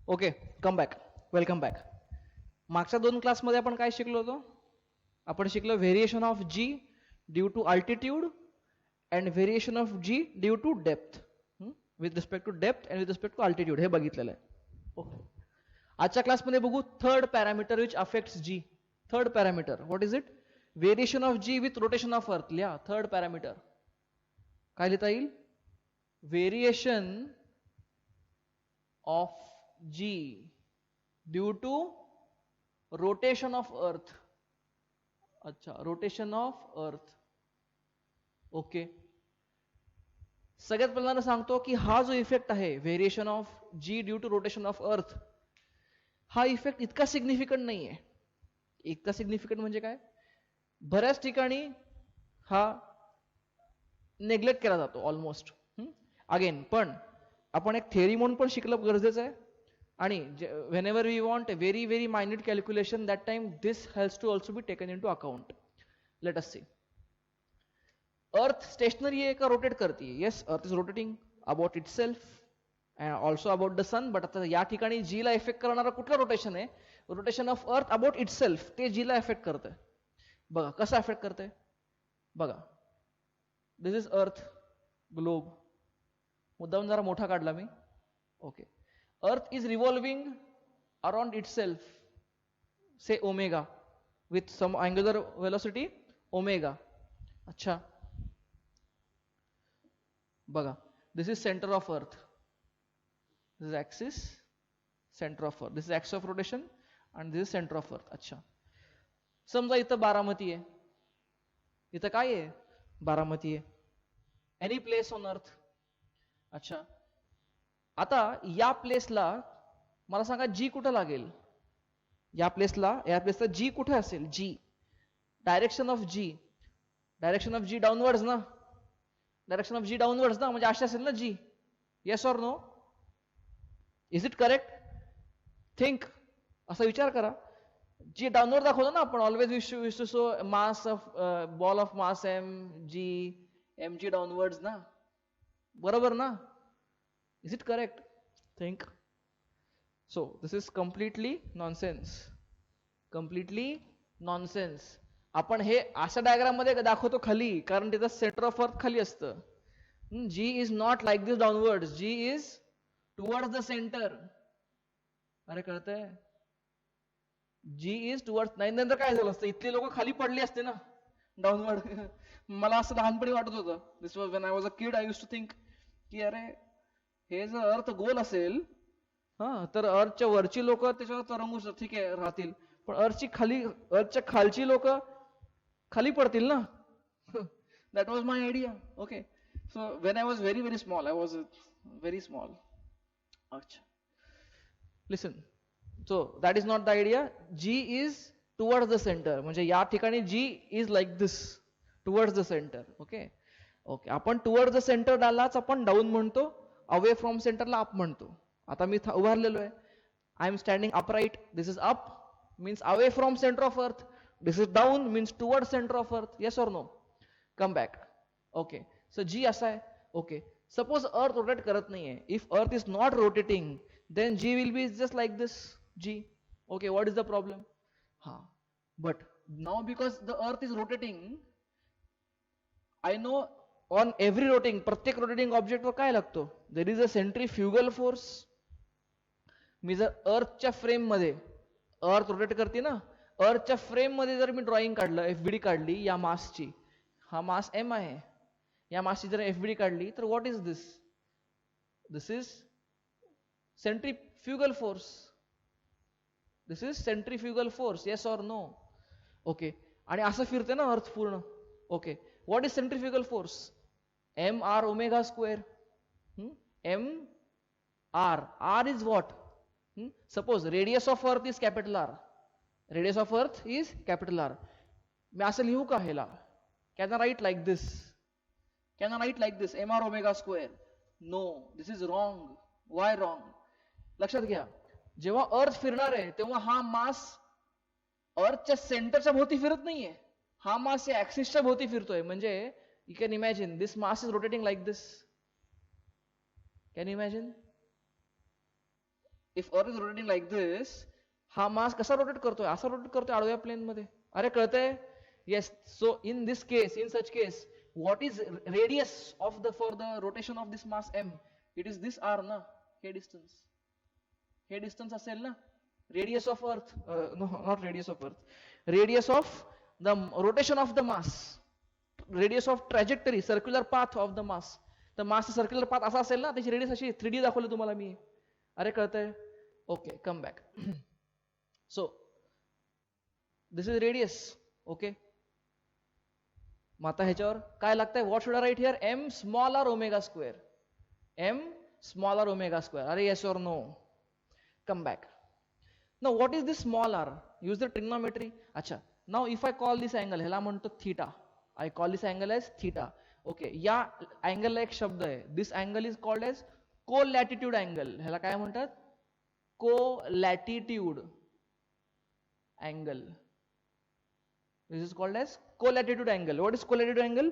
Okay, come back. Welcome back. मागच्या दोन क्लासमध्ये आपण काय शिकलो होतो? आपण शिकलो variation of g due to altitude and variation of g due to depth with respect to depth and with respect to altitude. हे बघितलेलं आहे. ओके, आजच्या क्लासमध्ये बघू third parameter which affects g. Third parameter, what is it? Variation of g with rotation of earth. लिहा third parameter. काय लिहिता येईल? Variation of g due to rotation of earth. अच्छा, रोटेशन ऑफ अर्थ. ओके, सगळ्यात पहिल्यांदा सांगतो की हा जो इफेक्ट आहे variation of g due to rotation of earth, हा इफेक्ट इतका सिग्निफिकंट नाही आहे. इतका सिग्निफिकंट म्हणजे काय? बऱ्याच ठिकाणी हा नेग्लेक्ट केला जातो ऑलमोस्ट. अगेन पण आपण एक थेअरी म्हणून पण शिकलं गरजेचं आहे. आणि whenever we want a very very minute calculation, that time this has to also be taken into account. Let us see. Earth stationary आहे का रोटेट करते? Yes, earth is rotating about itself and also about the sun. But आता या ठिकाणी जी ला effect करणारा कुठलं rotation आहे? रोटेशन ऑफ अर्थ अबाउट इट सेल्फ. ते जी ला इफेक्ट करतंय. बघा कसं इफेक्ट करतंय. बघा, दिस इज अर्थ ग्लोब. मुद्दाम जरा मोठा काढला मी. Okay, earth is revolving around itself, say omega, with some angular velocity omega. अच्छा, बघा, this is centre of earth. This is axis, centre of earth. This is axis of rotation and this is centre of earth. अच्छा, समजा इथं बारामती आहे. इथं काय आहे? बारामती आहे. Any place on earth. अच्छा, आता या प्लेसला मला सांगा जी कुठं लागेल? या प्लेसला जी कुठे असेल? G, direction of g. Direction of g downwards ना. डायरेक्शन ऑफ जी डाऊनवर्ड्स ना, म्हणजे अशी असेल ना g. Yes or no? Is it correct? Think, असा विचार करा. जी डाऊनवर्ड दाखवतो ना आपण always wish to so mass of ball of mass m g, m g downwards ना. बरोबर ना? Is it correct? Think. So this is completely nonsense. Completely nonsense. आपण हे अशा डायग्राम मध्ये दाखवतो खाली, कारण तिथं सेंटर ऑफ अर्थ खाली असतं. G is not like this downward. G is towards the centre. अरे कळतंय? G is towards. नाही नंतर काय झालं असतं? इथली लोक खाली पडली असते ना डाऊनवर्ड. मला असं लहानपणी वाटत होतं. This was when I was a kid. I used to think की अरे हे जर अर्थ गोल असेल तर अर्थच्या वरची लोक त्याच्यावर तरंगू ठीक आहे राहतील, पण अर्थच्या खालची लोक खाली पडतील ना. That was my idea. Okay, so when I was very very small, I was very small. अच्छा, listen. So that is not the idea. G is towards the centre, म्हणजे या ठिकाणी g is like this, towards the centre. Okay okay, आपण towards the सेंटरलाच आपण down म्हणतो, away from सेंटरला up म्हणतो. आता मी उभारलेलो आहे. I am standing upright. This is up means away from centre of earth. This is down means toward centre of earth. Yes or no? Come back. Okay, so g असा आहे. Okay, suppose earth rotate करत नाहीये. If earth is not rotating then g will be just like this g. Okay, what is the problem? हा, but now because the earth is rotating, I know on every rotating, प्रत्येक rotating ऑब्जेक्टवर काय लागतो? There is a centrifugal force. मी जर अर्थच्या frame मध्ये, earth rotate करते ना, अर्थच्या फ्रेम मध्ये जर मी ड्रॉइंग काढलं, एफबीडी काढली या मासची, हा मास एम आहे, या मासची जर एफबीडी काढली तर what is this? This is centrifugal force. This is centrifugal force. Yes or no? Okay, आणि असं फिरते ना अर्थ पूर्ण. Okay, what is centrifugal force? M r omega square. M r. R is what? Suppose radius of earth is capital R. Radius of earth is capital R. मी असं लिहू का ह्याला? Can I write like this? Can I write like this? M r omega square? No, this is wrong. Why wrong? लक्षात घ्या, जेव्हा अर्थ फिरणार आहे तेव्हा हा मास अर्थच्या सेंटरच्या भोवती फिरत नाहीये. हा मास या ऍक्सिसच्या भोवती फिरतोय. म्हणजे you can imagine this mass is rotating like this. Can you imagine? If earth is rotating like this, हा मास कसा रोटेट करतोय, असा रोटेट करतोय आडव्या प्लेन मध्ये. अरे कळतंय? Yes. So in this case, in such case, what is radius of the for the rotation of this mass m? It is this r ना, हे distance असेल ना, radius of earth, no, not radius of earth, radius of the rotation of the mass, radius of trajectory, circular path of the mass. तर मास circular path असा असेल ना, त्याची radius अशी 3D दाखवली तुम्हाला मी. अरे कळतंय? Okay, come back. So this is radius. Okay, मग आता ह्याच्यावर काय लागतंय? What should I write here? M small r omega square. M small r omega square. अरे yes or no? Come back. Now what is this small r? Use the trigonometry. अच्छा, now if I call this angle, ह्याला म्हणतो theta. I call this angle as theta. Okay, या अँगलला एक शब्द आहे. दिस angle is called as colatitude angle. ह्याला काय म्हणतात? Colatitude angle. This is called as colatitude angle. What is colatitude angle?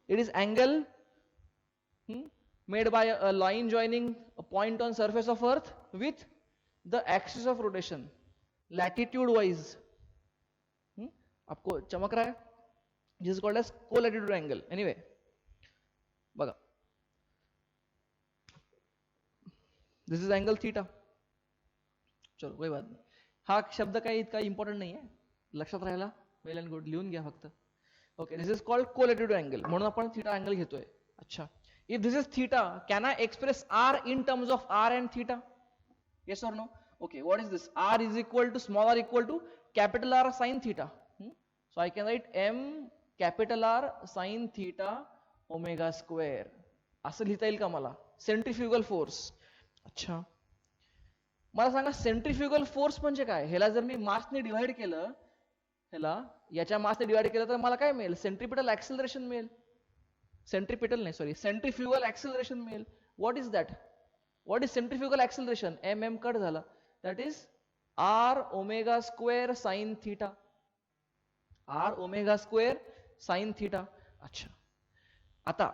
It is angle made by a line joining a point on surface of earth with the axis of rotation latitude wise. आपको चमक रहा है? This is called as colatitude angle. Anyway, बघा, this is angle theta. चलो कोई बात नहीं. हा शब्द काही इतका इम्पॉर्टंट नाही आहे, लक्षात राहायला. वेल अँड गुड, लिहून घ्या फक्त. Okay, this is called colatitude angle, म्हणून आपण थीटा अँगल घेतोय. अच्छा, if this is theta, can I express r in terms of R and theta? Yes or no? Okay, what is this? R is equal to small R equal to capital R sine theta. So I can write m capital R sine theta omega square. असं लिहिता येईल का मला? Centrifugal force. अच्छा, मला सांगा centrifugal force म्हणजे काय? ह्याला जर मी मासने डिवाइड केलं, ह्याला याच्या मासने डिवाइड केलं तर मला काय मिळेल? सेंट्रिपिटल ऍक्सिलरेशन मिळेल. सेंट्रिपिटल नाही, सॉरी, सेंट्रिफ्युगल ऍक्सिलरेशन मिळेल. What is that? What is centrifugal acceleration? M m cut झाला. That is r omega square sine theta. R omega square sine theta. अच्छा, आता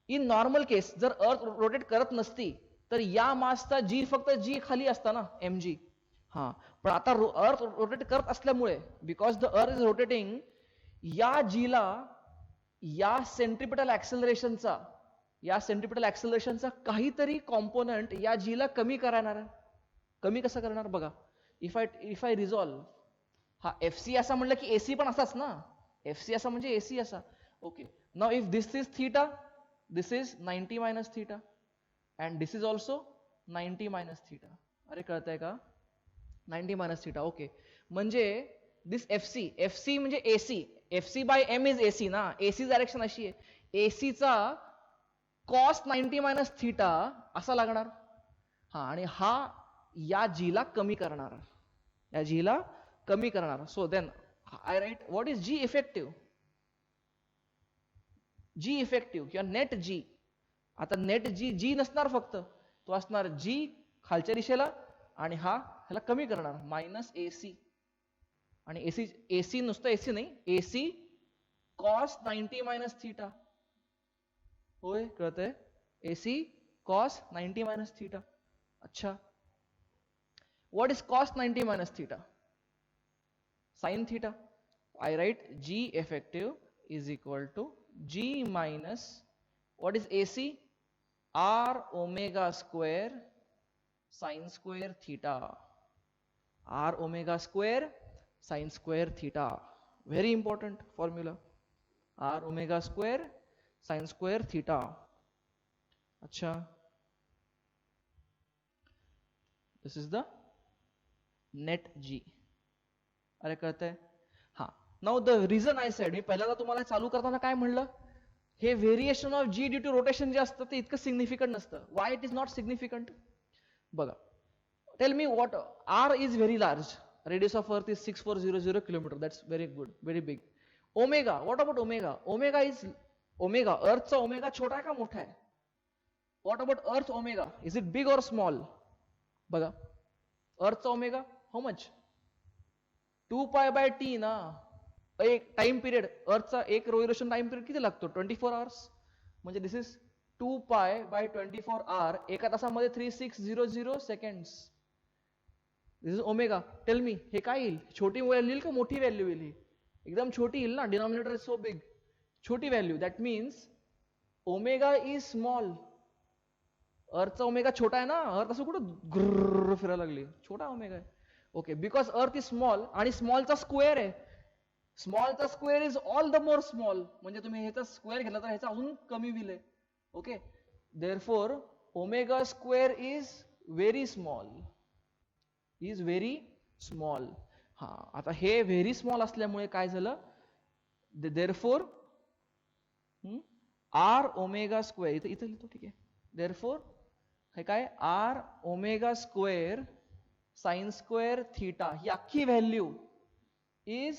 इन नॉर्मल केस जर अर्थ रोटेट करत नसती तर या मासचा जी फक्त जी खाली असता ना, एम जी. हा, पण आता अर्थ रोटेट करत असल्यामुळे, because the earth is rotating, या जीला या सेंट्रिपिटल ऍक्सिलरेशनचा काहीतरी कॉम्पोनंट या जीला कमी करणार. कमी कसं करणार बघा. इफ आय रिझॉल्व, हा एफ सी असा म्हणलं की एसी पण असाच ना. एफ सी असा म्हणजे एसी असा. Okay, now if this is theta, this is 90 minus theta and this is also 90 minus theta. अरे कळतंय का? 90 मायनस थीटा. ओके, म्हणजे दिस एफ सी म्हणजे AC. F C by M is AC ना. AC direction अशी आहे, एसीचा cos 90 minus theta असा लागणार. हा, आणि हा या जीला कमी करणार, या जीला कमी करणार. So then I write what is g effective. G effective किंवा नेट जी. आता नेट जी, जी नसणार फक्त, तो असणार जी खालच्या दिशेला आणि हा ह्याला कमी करणार, मायनस एसी. आणि एसी, एसी नुसतं एसी नाही, एसी कॉस 90 मायनस थीटा. होय, कळतंय? AC cos 90 minus theta. अच्छा, what is cos 90 minus theta? Sine theta. I write g effective is equal to g minus what is AC? R omega square sine square theta. R omega square sine square theta. Very important formula. R omega square sine square theta. अच्छा, this is the net g. अरे कळतंय? हा, now the reason I said, मी पहिल्यांदा तुम्हाला चालू करताना काय म्हणलं, हे variation of g due to rotation जे असतं ते इतकं सिग्निफिकंट नसतं. Why it is not significant? बघा, tell me what. R is very large, radius of earth is 6400 kilometer. That's very good, very big. Omega, what about omega? Omega, earthचा omega छोटा आहे का मोठा आहे? What about earth omega? Is it big or small? बघा, earthचा omega how much? 2 pi by t ना. एक time period, अर्थचा एक rotation time period किती लागतो? 24 hours. म्हणजे दिस इज 2 pi by 24 hour. एका तासामध्ये 3600 seconds. This is omega. Tell me हे काय येईल? छोटी व्हॅल्यू येईल का मोठी व्हॅल्यू येईल? एकदम छोटी येईल ना, डिनॉमिनेटर इज सो बिग. छोटी value. That means omega is small. अर्थचा ओमेगा छोटा आहे ना, अर्थ असं कुठं ग्रर फिरायला लागली, छोटा ओमेगा आहे. Okay, because earth is small आणि स्मॉलचा स्क्वेअर आहे. स्मॉलचा square is all the more small. म्हणजे तुम्ही ह्याचा स्क्वेअर घेतला तर ह्याचा अजून कमी होईल. Okay, therefore omega square is very small. Is very small. हा, आता हे व्हेरी स्मॉल असल्यामुळे काय झालं? देअरफॉर आर ओमेगा स्क्वेअर, इथं इथं लिहितो, ठीक आहे. देअरफॉर हे काय? R omega square sine square theta ही अख्खी व्हॅल्यू इज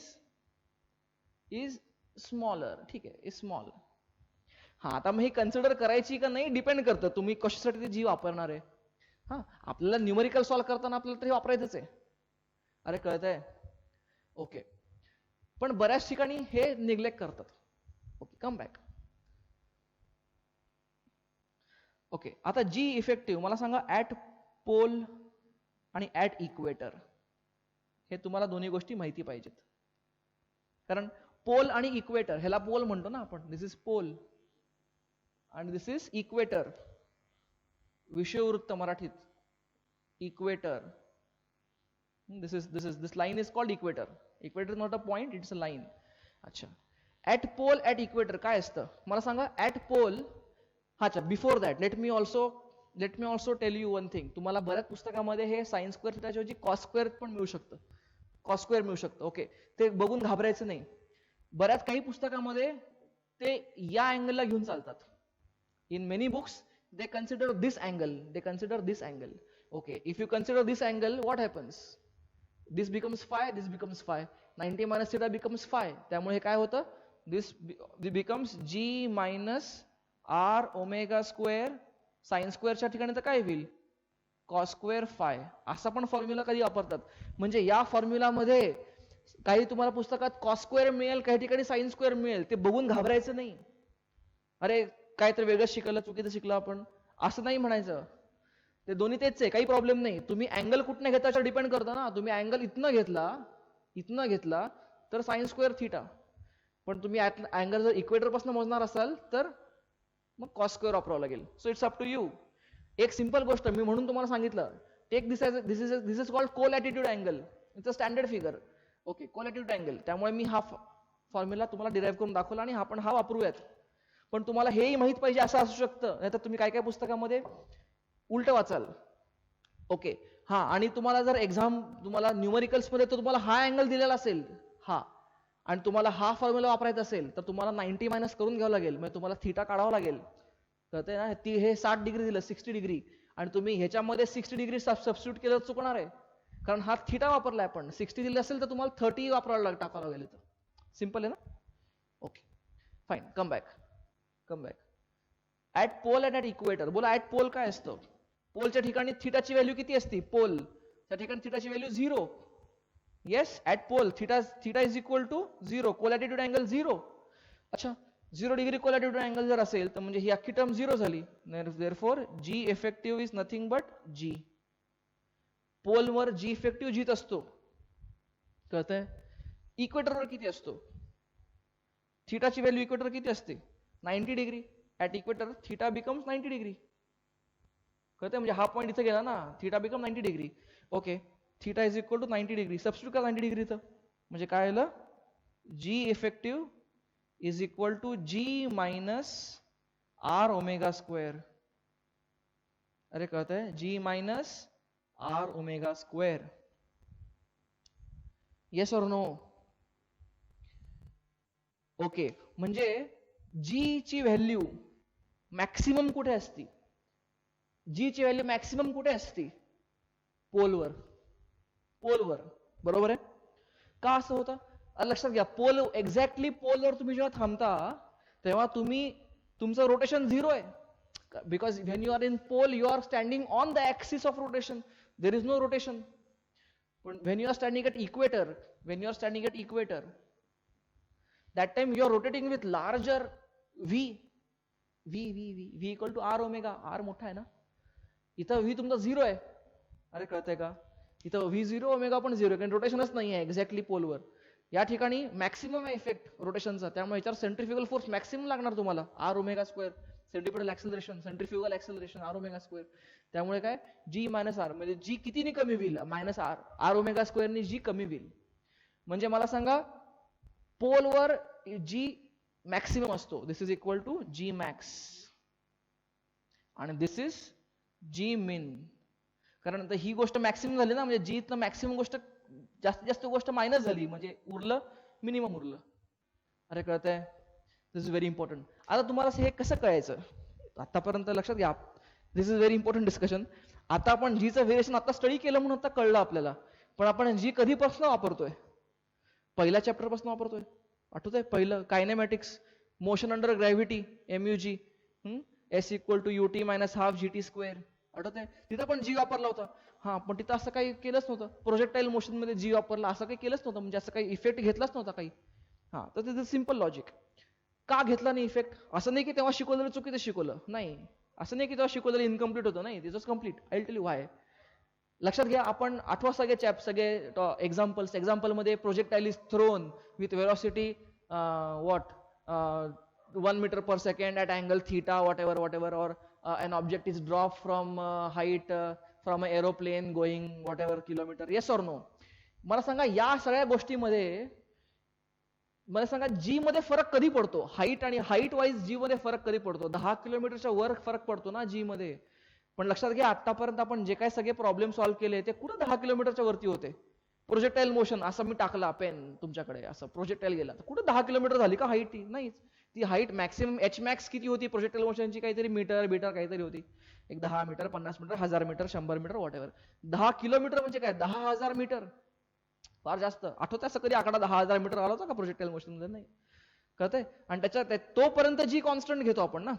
स्मॉलर. ठीक आहे, इज स्मॉल. हा, आता मग ही कन्सिडर करायची का नाही डिपेंड करतं तुम्ही कशासाठी ते जी वापरणार आहे. हा, आपल्याला न्यूमरिकल सॉल्व्ह करताना आपल्याला तरी वापरायचंच आहे. अरे कळतंय? ओके, पण बऱ्याच ठिकाणी हे निग्लेक्ट करतात. Okay, come back. ओके, आता जी इफेक्टिव्ह मला सांगा ऍट पोल आणि ऍट इक्वेटर. हे तुम्हाला दोन्ही गोष्टी माहिती पाहिजेत. कारण पोल आणि इक्वेटर, ह्याला पोल म्हणतो ना आपण. दिस इज पोल आणि दिस इज इक्वेटर. विषुववृत्त मराठीत equator. This line is called equator. Equator not a point, it's a line. अच्छा, ऍट पोल ऍट इक्वेटर काय असतं मला सांगा? At pole. अच्छा, before that let me also tell you one thing. तुम्हाला बऱ्याच पुस्तकामध्ये हे साइन स्क्वेअर थिटाच्या ऐवजी कॉस स्क्वेअर पण मिळू शकतं. कॉस स्क्वेअर मिळू शकतं. ओके, ते बघून घाबरायचं नाही. बऱ्याच काही पुस्तकामध्ये ते या अँगलला घेऊन चालतात. In many books they consider this angle. Okay, if you consider this angle, what happens? This becomes phi, this becomes phi. 90 minus theta becomes phi. त्यामुळे काय होतं? This becomes g minus r omega square sin square च्या ठिकाणी तर काय होईल? cos square phi. असा पण फॉर्म्युला कधी वापरतात. म्हणजे या फॉर्म्युलामध्ये काही तुम्हाला पुस्तकात cos square मिळेल, काही ठिकाणी sin square मिळेल. ते बघून घाबरायचं नाही. अरे काहीतरी वेगळं शिकलं, चुकीचं शिकलं आपण, असं नाही म्हणायचं. ते दोन्ही तेच आहे, काही प्रॉब्लेम नाही. तुम्ही अँगल कुठनं घेता याच्यावर डिपेंड करतं ना. तुम्ही अँगल इथनं घेतला तर साइन स्क्वेअर थिटा. पण तुम्ही अँगल जर इक्वेटर पासून मोजणार असाल तर मग कॉस स्क्वेअर वापरावं लागेल. So it's up to you. एक सिंपल गोष्ट मी म्हणून तुम्हाला सांगितलं, take this is called colatitude angle. It's a standard figure. Okay, colatitude angle. त्यामुळे मी हा फॉर्म्युला तुम्हाला डिराईव्ह करून दाखवला आणि आपण हा वापरूयात. पण तुम्हाला हेही माहित पाहिजे असं असू शकतं, नाहीतर तुम्ही काय काय पुस्तकामध्ये उलट वाचाल. ओके, हा, आणि तुम्हाला जर तुम्हाला न्यूमरिकल्स मध्ये तर तुम्हाला हा अँगल दिलेला असेल हा, आणि तुम्हाला हा फॉर्म्युला वापरायचा असेल तर तुम्हाला 90 मायनस करून घ्यावं लागेल. म्हणजे तुम्हाला थीटा काढावं लागेल. कळतंय ना? हे 60 डिग्री दिलं, 60 डिग्री, आणि तुम्ही ह्याच्यामध्ये 60 डिग्री सबस्टिट्यूट केलं तर चुकणार आहे. कारण हा थीटा वापरलाय आपण. 60 दिलं असेल तर तुम्हाला 30 टाकावं लागेल. सिंपल आहे ना? Okay, fine. Come back. At pole and at equator. बोला ऍट पोल काय असतं? पोलच्या ठिकाणी थीटाची व्हॅल्यू किती असते? पोल त्या ठिकाणी थीटाची value 0. Yes, at pole theta is equal to 0. Colatitude angle 0. अच्छा, 0 डिग्री कोलॅटिट्यूड अँगल जर असेल तर म्हणजे ही अख्खी टर्म 0 झाली. Therefore g effective is nothing but g. पोलवर जी इफेक्टिव्ह जीत असतो. कळतंय? इक्वेटरवर किती असतो? थीटाची व्हॅल्यू इक्वेटर किती असते? 90 degree. At equator theta becomes 90 degree. कळतंय? म्हणजे हा पॉईंट इथे गेला ना, theta become 90 degree. Okay, theta is equal to 90 degree. Substitute करा 90 डिग्री इथं. म्हणजे काय आलं? G effective is equal to g minus r omega square. अरे कळतंय? G minus r omega square. Yes or no? Okay, म्हणजे जी ची value maximum कुठे असती? जी ची व्हॅल्यू मॅक्सिमम कुठे असती? पोलवर. बरोबर आहे? का असं होतं? लक्षात घ्या, एक्झॅक्टली पोलवर तुम्ही जेव्हा थांबता तेव्हा तुमचं रोटेशन 0 आहे. Because when you are in pole you are standing on the axis of rotation. There is no rotation. पण when you are standing at equator, that time you are rotating with larger v equal to r omega. r मोठा आहे ना, इथं v तुमचा 0 आहे. अरे कळतंय का? इथं V0 ओमेगा पण 0 कारण रोटेशनच नाही आहे एक्झॅक्टली पोलवर. या ठिकाणी मॅक्सिमम आहे इफेक्ट रोटेशनचा, त्यामुळे याच्यावर सेंट्रिफ्युगल फोर्स मॅक्सिमम लागणार तुम्हाला, R omega square. Centripetal acceleration, centrifugal acceleration R omega square. त्यामुळे काय जी मायनस आर म्हणजे जी कितीने कमी होईल, मायनस आर, आर ओमेगा स्क्वेअरने जी कमी होईल. म्हणजे मला सांगा पोलवर जी मॅक्सिमम असतो, this is equal to g max आणि दिस इज जी मिन. कारण आता ही गोष्ट मॅक्सिमम झाली ना, म्हणजे जी इथनं मॅक्सिमम गोष्ट जास्तीत जास्त गोष्ट मायनस झाली, म्हणजे उरलं मिनिमम उरलं. अरे कळतंय? दिस इज व्हेरी इम्पॉर्टंट. आता तुम्हाला हे कसं कळायचं आतापर्यंत लक्षात घ्या, दिस इज व्हेरी इम्पॉर्टंट डिस्कशन. आता आपण जीचं व्हेरिएशन आता स्टडी केलं म्हणून आता कळलं आपल्याला, पण आपण जी कधीपासून वापरतोय, पहिल्या चॅप्टर पासून वापरतोय. आठवतंय पहिलं kinematics, motion under gravity, MUG, S equal to UT minus half GT square. आठवतंय तिथं पण जी वापरला होता. हा पण तिथं असं काही केलंच नव्हतं, प्रोजेक्टाईल मोशन मध्ये जी वापरला असं काही केलंच नव्हतं, म्हणजे असं काही इफेक्ट घेतलाच नव्हता काही. हा तर तिथं सिम्पल लॉजिक. का घेतला नाही इफेक्ट? असं नाही की तेव्हा शिकवलेलं चुकीचं शिकवलं, नाही. असं नाही की तेव्हा शिकवलेलं इनकम्प्लीट होतं, नाही, this was complete. I will tell you why. लक्षात घ्या, आपण आठवा सगळे सगळे एक्झाम्पलमध्ये projectile is thrown with velocity what 1 metre per second at angle theta whatever or an object is dropped from height from an aeroplane going whatever kilometer. yes or no? मला सांगा या सगळ्या गोष्टीमध्ये मला सांगा जी मध्ये फरक कधी पडतो, हाईट आणि हाईट वाईज जी मध्ये फरक कधी पडतो, 10 किलोमीटरच्या वर फरक पडतो ना जी मध्ये. पण लक्षात घ्या आतापर्यंत आपण जे काही सगळे प्रॉब्लेम सॉल्व्ह केले ते कुठं 10 किलोमीटरच्या वरती होते. प्रोजेक्टाईल मोशन, असं मी टाकला पेन तुमच्याकडे, असं प्रोजेक्टाईल गेला, कुठं 10 किलोमीटर झाली का हाईट? नाहीच. ती हाईट मॅक्सिमम एच मॅक्स किती होती प्रोजेक्टाईल मोशनची, काहीतरी मीटर काहीतरी होती, एक 10 metre, 50 metre, 1000 metre, 100 metre, whatever. 10 kilometre म्हणजे काय, 10,000 मीटर, फार जास्त. आठवतं असं कधी आकडा 10,000 मीटर आला होता का प्रोजेक्टाईल मोशन मध्ये? नाही. कळतंय? आणि त्याच्यात तोपर्यंत जी कॉन्स्टंट घेतो आपण ना,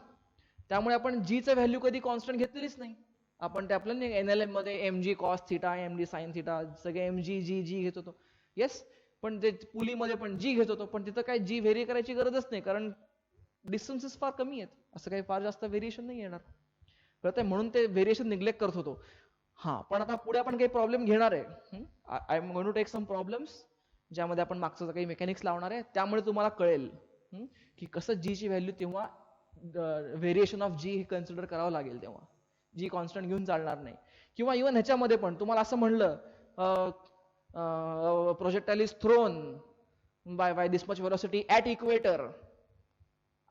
त्यामुळे आपण जीचं व्हॅल्यू कधी कॉन्स्टंट घेतलेलीच नाही. आपण ते आपल्याला NLM मध्ये mg cos theta, mg sin theta, सगळे mg जी घेत होतो. येस, पण ते पुलीमध्ये पण जी घेत होतो, पण तिथं काय जी व्हेरी करायची गरजच नाही, कारण डिस्टन्सेस फार कमी आहेत, असं काही फार जास्त व्हेरिएशन नाही येणार. कळतंय? म्हणून ते व्हेरिएशन निग्लेक्ट करत होतो. हा पण आता पुढे आपण काही प्रॉब्लेम घेणार आहे. I am going to take some problems ज्यामध्ये आपण मागचं काही मेकॅनिक्स लावणार आहे, त्यामुळे तुम्हाला कळेल की कसं जी ची व्हॅल्यू तेव्हा व्हेरिएशन ऑफ जी कन्सिडर करावं लागेल, तेव्हा जी कॉन्स्टंट घेऊन चालणार नाही. किंवा इव्हन ह्याच्यामध्ये पण तुम्हाला असं म्हणलं projectile is thrown by this much velocity at equator.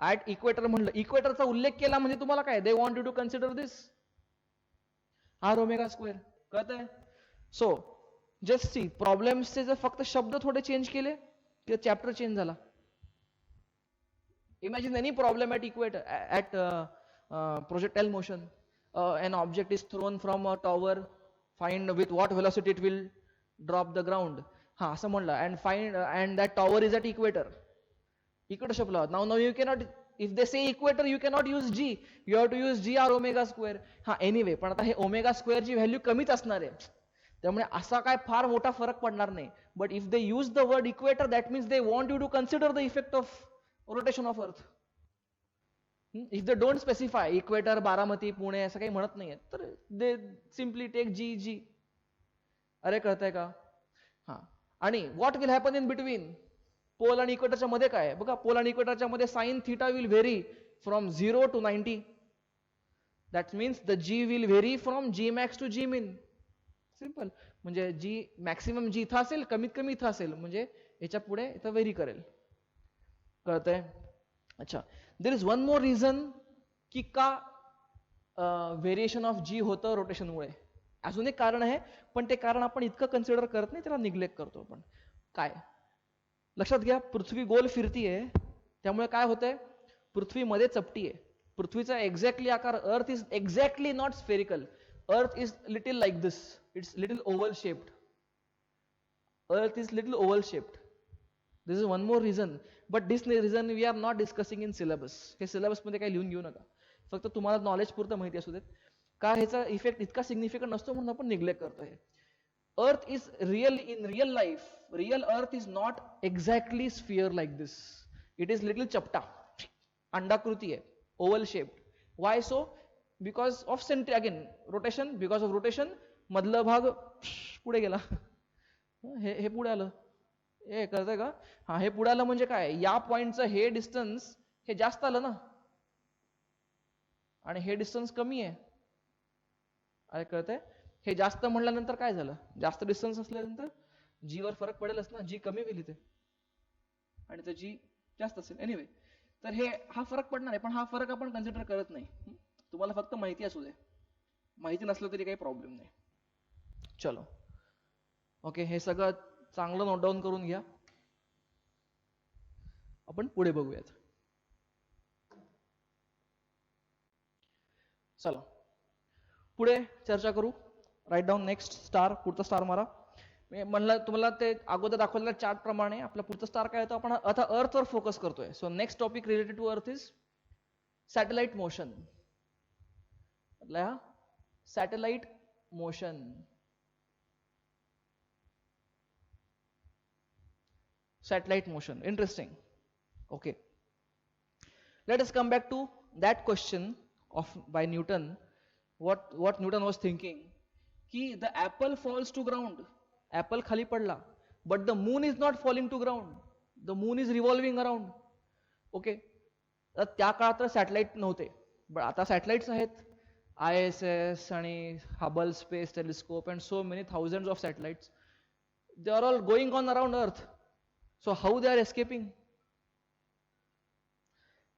At equator म्हणलं, इक्वेटरचा उल्लेख केला म्हणजे तुम्हाला काय, they want you to consider this R omega square. कळतंय? सो जस्ट सी, प्रॉब्लेम्सचे जर फक्त शब्द थोडे चेंज केले की चॅप्टर चेंज झाला. Imagine any problem at equator, at projectile motion. An object is thrown from a tower. Find with what velocity it will drop the ground. हा असं म्हणलं, and find and that tower is at equator. Equator शब्द लावा. Now you cannot, if they say equator you cannot use g. You have to use g r omega square. हा anyway, पण आता हे omega square ची value कमीच असणार आहे, त्यामुळे असा काय फार मोठा फरक पडणार नाही. But if they use the word equator, that means they want you to consider the effect of rotation of earth. If they don't specify equator, Baramati, Pune असं काही म्हणत नाहीये, तर दे सिम्पली टेक जी जी. अरे कळतंय का? हा. आणि what will happen in between pole आणि इक्वेटरच्या मध्ये काय बघा, पोल आणि इक्वेटरच्या मध्ये sine theta will vary from 0 to 90. That means the g will vary from g max to g min. Simple. म्हणजे जी मॅक्सिमम जी इथं असेल, कमीत कमी इथं असेल, म्हणजे याच्या पुढे इथं व्हेरी करेल. कळतंय? अच्छा, देर इज वन मोर रिझन की का व्हेरिएशन ऑफ जी होतं रोटेशनमुळे. अजून एक कारण आहे, पण ते कारण आपण इतकं कन्सिडर करत नाही, त्याला निग्लेक्ट करतो आपण. काय? लक्षात घ्या, पृथ्वी गोल फिरतीये, त्यामुळे काय होतंय, पृथ्वी मध्ये चपटी आहे. पृथ्वीचा एक्झॅक्टली आकार, earth is exactly not spherical. Earth is little like this, it's little oval shaped. Earth is little oval shaped. This is one more reason, but this reason we are not discussing in syllabus. हे syllabus मध्ये काही लिहून घेऊ नका, फक्त तुम्हाला knowledge पुरतं माहिती असू देत. का ह्याचा इफेक्ट इतका सिग्निफिकंट नसतो म्हणून आपण निग्लेक्ट करतोय. Earth is real in real life. Real अर्थ is not exactly sphere like this. It is little चपटा, अंडाकृती आहे, oval shaped. Y so? Because of again rotation, because of rotation मधला भाग पुढे गेला, हे हे पुढे आलं, हे कळतंय का? हा, हे पुढे आलं म्हणजे काय, या पॉइंटचं हे डिस्टन्स हे जास्त आलं ना, आणि हे डिस्टन्स कमी आहे. अरे कळतंय? हे जास्त म्हणल्यानंतर काय झालं, जास्त डिस्टन्स असल्यानंतर जी वर फरक पडेलच ना, जी कमी होईल इथे आणि तर जी जास्त असेल. एनिवे, तर हे हा फरक पडणार आहे, पण हा फरक आपण कन्सिडर करत नाही. तुम्हाला फक्त माहिती असू दे, माहिती नसलं तरी काही प्रॉब्लेम नाही. चलो ओके, हे सगळं चांगलं नोट डाऊन करून घ्या. आपण पुढे बघूयात. चला पुढे चर्चा करू. राईट डाऊन नेक्स्ट स्टार, पुढचा स्टार मारा. म्हणलं तुम्हाला ते अगोदर दाखवलेल्या चार्ट प्रमाणे आपला पुढचा स्टार काय होतं, आपण आता अर्थ वर फोकस करतोय. So next topic related to earth is satellite motion. Satellite motion. Satellite motion, interesting. Okay, let us come back to that question of by Newton. What Newton was thinking, ki the apple falls to ground, apple khali padla, but the moon is not falling to ground, the moon is revolving around. Okay, तर त्या काळात तर satellite नव्हते, पण आता satellites आहेत. ISS आणि Hubble space telescope and so many thousands of satellites, they are all going on around earth. So how they are escaping?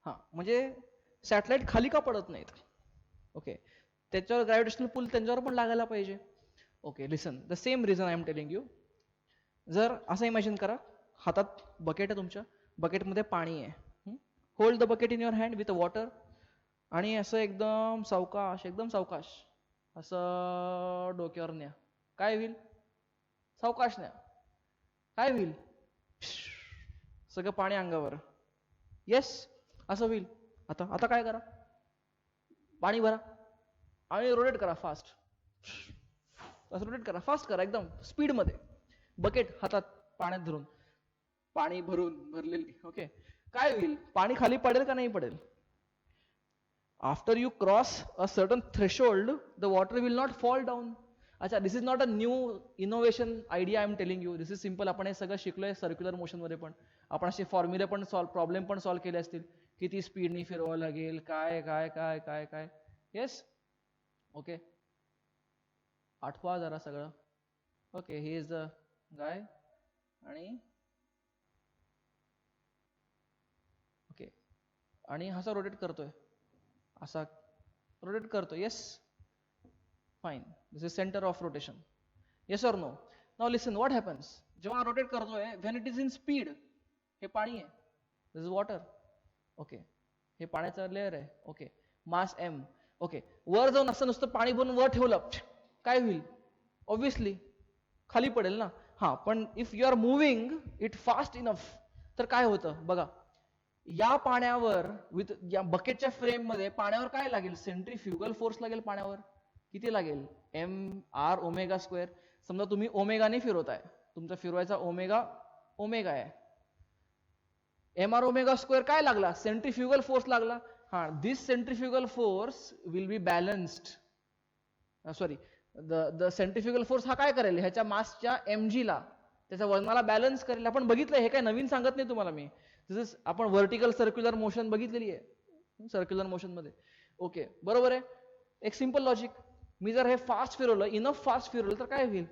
हा, म्हणजे सॅटेलाइट खाली का पडत नाहीत? ओके, त्याच्यावर ग्रॅव्हिटेशनल पुल त्यांच्यावर पण लागायला पाहिजे. Okay, listen, the same reason I am telling you. जर असं इमॅजिन करा, हातात बकेट आहे तुमच्या, बकेटमध्ये पाणी आहे. Hold the bucket in your hand with water, आणि असं एकदम सावकाश असं डोक्यावर न्या. काय होईल? सावकाश न्या. काय होईल? सगळं पाणी अंगावर. येस, असं होईल. आता काय करा, पाणी भरा आणि रोटेट करा फास्ट. असं रोटेट करा, फास्ट करा, एकदम स्पीड मध्ये. बकेट हातात पाण्यात धरून, पाणी भरलेली. ओके, काय होईल? पाणी खाली पडेल का नाही पडेल? After you cross a certain threshold the water will not fall down. अच्छा, this is not a new innovation idea I am telling you. This is simple. आपण हे सगळं शिकलोय सर्क्युलर मोशन मध्ये पण. आपण असे फॉर्म्युले पण प्रॉब्लेम पण सॉल्व्ह केले असतील. किती स्पीडनी फिरवावं लागेल, काय काय काय काय काय. येस, ओके, आठवा जरा सगळं. Okay, he is the guy आणि ओके, आणि असा रोटेट करतोय, असा रोटेट करतोय. Yes, fine, this is centre of rotation. Yes or no? Now listen, what happens जेव्हा रोटेट करतोय, when it is in speed, हे पाणी आहे, दिस इज वॉटर. ओके, हे पाण्याचं लेअर आहे. ओके, मास m. ओके, वर जाऊन असं नुसतं पाणी भरून वर ठेवलं, काय होईल? ऑब्विसली खाली पडेल ना. हा, पण if you are moving it fast enough, तर काय होतं बघा, या पाण्यावर विथ या बकेटच्या फ्रेम मध्ये पाण्यावर काय लागेल? सेंट्रीफ्युगल फोर्स लागेल पाण्यावर. किती लागेल? mr omega square. समजा तुम्ही ओमेगाने फिरवताय, तुमचा फिरवायचा ओमेगा आहे. mr ओमेगा स्क्वेअर काय लागला? सेंट्रीफ्युगल फोर्स लागला. हा, this centrifugal force will be balanced. Sorry, the centrifugal force हा काय करेल? ह्याच्या मासच्या mg ला, त्याच्या वजनाला बॅलन्स करेल. आपण बघितलंय, हे काय नवीन सांगत नाही तुम्हाला मी. दिस इज, आपण व्हर्टिकल सर्क्युलर मोशन बघितलेली आहे सर्क्युलर मोशन मध्ये. ओके, बरोबर आहे. एक सिंपल लॉजिक. मी जर हे फास्ट फिरवलं, इनफ फास्ट फिरवलं, तर काय होईल?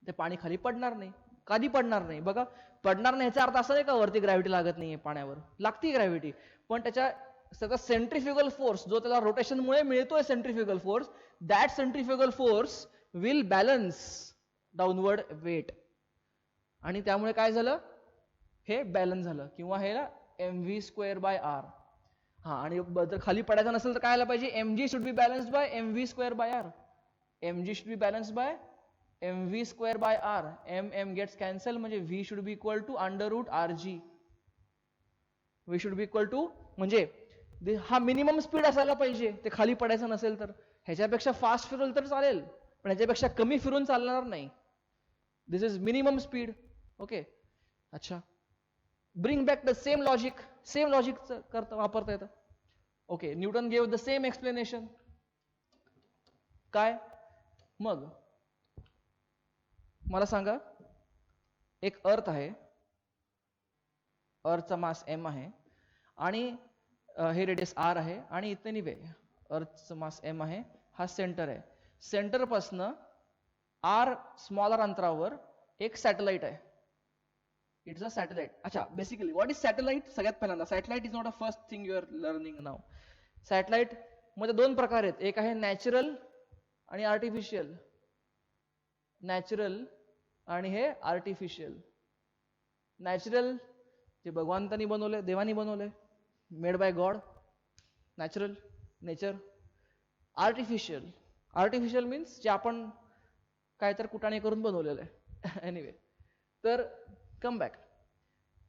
ते पाणी खाली पडणार नाही. कधी पडणार नाही? बघा, पडणार नाही याचा अर्थ असा नाही का वरती ग्रॅव्हिटी लागत नाहीये पाण्यावर. लागती ग्रॅव्हिटी, पण त्याच्या सगळं सेंट्रीफ्युगल फोर्स जो त्याला रोटेशनमुळे मिळतोय, centrifugal force, that centrifugal force will balance downward weight. आणि त्यामुळे काय झालं? हे बॅलन्स झालं, किंवा हे mv स्क्वेअर बाय आर. हा, आणि जर खाली पडायचं नसेल तर काय आलं पाहिजे? mg should be balanced by mv square by R. mg should be balanced by mv square by R. m gets cancel, म्हणजे v should be equal to under root rg. v should be equal to, म्हणजे हा minimum speed असायला पाहिजे ते खाली पडायचं नसेल तर. ह्याच्यापेक्षा फास्ट फिरवलं तर चालेल, पण ह्याच्यापेक्षा कमी फिरून चालणार नाही. दिस इज मिनिमम स्पीड. ओके, अच्छा, bring back the same logic वापरता येतं. Okay, Newton gave the same explanation. काय? मग मला सांगा, एक अर्थ आहे, अर्थचा मास m आहे आणि हे रेडियस r आहे आणि इथे निवे अर्थचा मास m आहे, हा सेंटर आहे. सेंटर पासनं r स्मॉलर अंतरावर एक सॅटेलाइट आहे. It's a satellite. अच्छा, बेसिकली व्हॉट इज सॅटेलाइट? सगळ्यात पहिल्यांदा satellite is not a first thing you are learning now. Satellite मध्ये दोन प्रकार आहेत, एक आहे नॅचरल आणि आर्टिफिशियल. नॅचरल आणि हे आर्टिफिशियल. नॅचरल जे भगवंतानी बनवले, देवानी बनवले, made by God, natural, nature. Artificial, artificial means जे आपण काय तर कुटाणे करून बनवलेलं आहे. एनिवे, तर कम बॅक.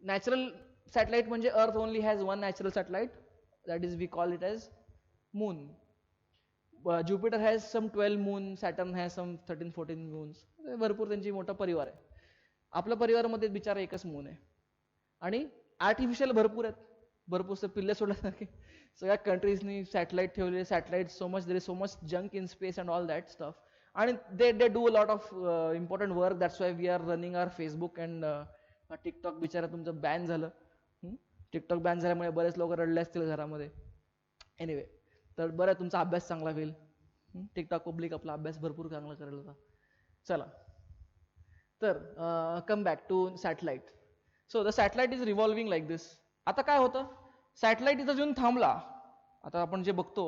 नॅचरल सॅटेलाइट म्हणजे earth only has one natural satellite, that is we call it as moon. Jupiter has some 12 moon, Saturn has some 13-14 moons. भरपूर त्यांची मोठा परिवार आहे. आपल्या परिवारामध्ये बिचारा एकच मून आहे. आणि आर्टिफिशियल भरपूर आहेत, भरपूर पिल्ले सोडल्यासारखे. सगळ्या कंट्रीजनी सॅटेलाइट ठेवले. Satellite so much, there is so much junk in space and all that stuff. आणि they do a lot of important work. That's why we are running our Facebook and TikTok. बिचारा तुमचं ban झालं. TikTok ban झाल्यामुळे बरेच लोक रडले असतील घरामध्ये. Anyway, तर बरं तुमचा अभ्यास चांगला होईल. टिकटॉक पब्लिक आपला अभ्यास भरपूर चांगला करेल होता. चला, तर come back to satellite. So the satellite is revolving like this. आता काय होतं, सॅटेलाइट इथं येऊन थांबला. आता आपण जे बघतो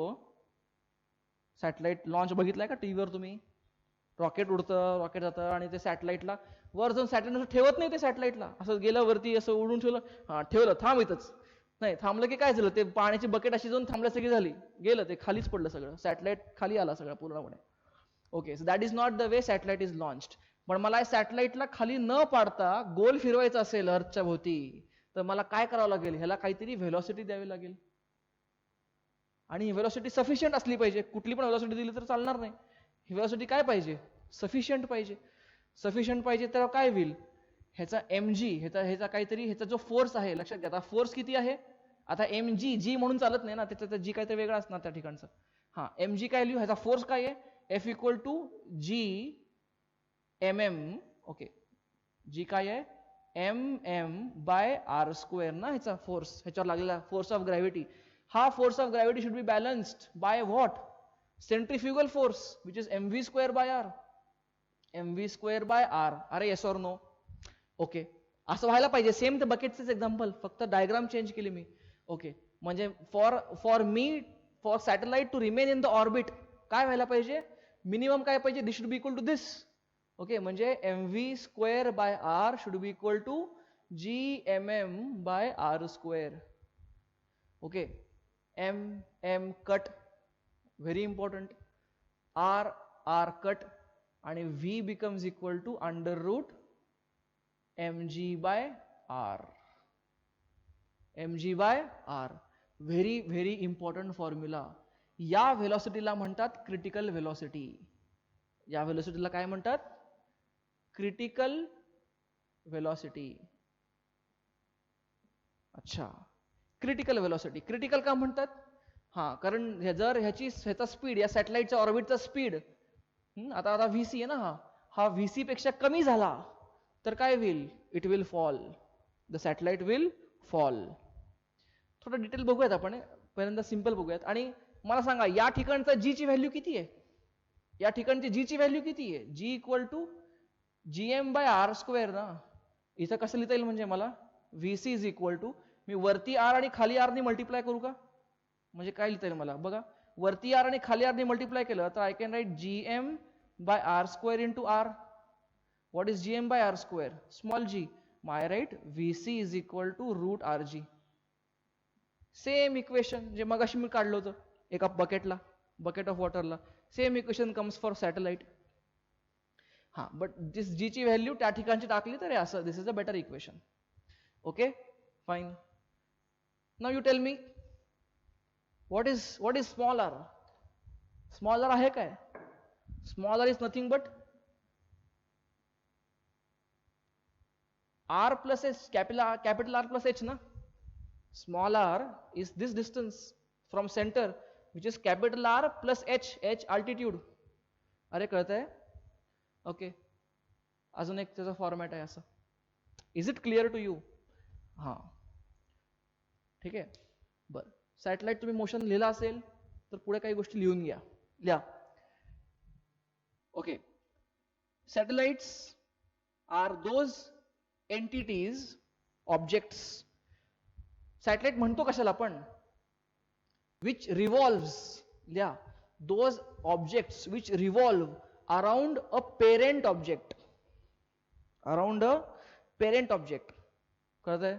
सॅटेलाइट लॉन्च बघितलाय का टीव्हीवर तुम्ही? रॉकेट उडतं, रॉकेट जातं आणि ते सॅटेलाइटला वर जाऊन सॅटेलाइट ठेवत नाही. ते सॅटेलाइटला असं गेलं वरती, असं उडून ठेवलं, हा ठेवलं, थांब इथंच. नाही, थांबलं की काय झालं, ते पाण्याची बकेट अशी जाऊन थांबल्यासारखी झाली, गेलं ते खालीच पडलं सगळं. सॅटेलाइट खाली आला सगळं पूर्णपणे. Okay, so that is not the way satellite is launched. पण मला सॅटेलाइटला खाली न पाडता गोल फिरवायचं असेल अर्थच्या भोवती, तर मला काय करावं लागेल, ह्याला काहीतरी व्हेलॉसिटी द्यावी लागेल. आणि ही व्हेलॉसिटी सफिशियंट असली पाहिजे. कुठली पण व्हेलॉसिटी दिली तर चालणार नाही. ही व्हेलॉसिटी काय पाहिजे? सफिशियंट पाहिजे. सफिशियंट पाहिजे तर काय होईल, ह्याचा mg, ह्याचा काहीतरी, ह्याचा जो फोर्स आहे, लक्षात घ्या. आता फोर्स किती आहे? आता mg, जी म्हणून चालत नाही ना, त्याचं जी काहीतरी वेगळं असणार त्या ठिकाणचं. हा, mg काय लिहू, ह्याचा फोर्स काय आहे? F equal to g mm. Okay, g काय आहे? mm बाय r स्क्वेअर ना, ह्याचा फोर्स, ह्याच्यावर लागलेला फोर्स ऑफ ग्रॅव्हिटी. हा force of gravity should be balanced by what? Centrifugal force, which is mv square by r. mv square by r. अरे yes or no? Okay, असं व्हायला पाहिजे. Same ते बकेटचंच एक्झाम्पल, फक्त डायग्राम चेंज केली मी. ओके, म्हणजे for satellite to remain in the orbit काय व्हायला पाहिजे? मिनिमम काय पाहिजे? This should be equal to this. Okay, म्हणजे mv square by r should be equal to gmm by r square. Okay, m cut, very important. r cut आणि v becomes equal to under root mg by r. mg by r, very very important formula. या व्हेलॉसिटीला म्हणतात critical velocity. या व्हेलॉसिटीला काय म्हणतात? Critical velocity. अच्छा, critical velocity. Critical का म्हणतात? हा, कारण जर ह्याचा स्पीड, या सॅटेलाइटच्या ऑर्बिटचा स्पीड आता vc आहे ना, हा vc पेक्षा कमी झाला तर काय होईल? It will fall. The satellite will fall. थोडं डिटेल बघूयात आपण, पहिल्यांदा सिंपल बघूयात. आणि मला सांगा, या ठिकाणचा जी ची व्हॅल्यू किती आहे? या ठिकाणची जी ची व्हॅल्यू किती आहे? G equal to gm by r square ना. इथं कसं लिहिता येईल म्हणजे मला vc इज इक्वल टू, मी वरती r आणि खाली r ने मल्टिप्लाय करू का? म्हणजे काय लिहिता येईल मला बघा, वरती r आणि खाली r ने मल्टिप्लाय केलं तर I can write gm by r square into r. What is gm by r square? Small g. My write vc is equal to root rg. Same equation जे मगाशी मी काढलं होतं एका बकेट ऑफ वॉटरला, same equation comes for satellite. हा, but this g ची value त्या ठिकाणची टाकली तर असं, this is a better equation. Okay, fine. Now you tell me, what is small r? Small r आहे काय? Small r is nothing but r plus h, capital R plus h ना. Small r is this distance from center, which is capital R plus h altitude. अरे कळतंय? Okay, अजून एक त्याचा format आहे असं. Is it clear to you? हां, ठीक आहे. बरं, सॅटेलाइट तुम्ही मोशन लिहिला असेल तर पुढे काही गोष्टी लिहून घ्या. लिहा. Okay, satellites are those entities, objects. Satellite म्हणतो कशाला आपण? विच रिव्हॉल्व्स, लिहा, those objects which revolve around a parent object. Around a parent object. कळतंय?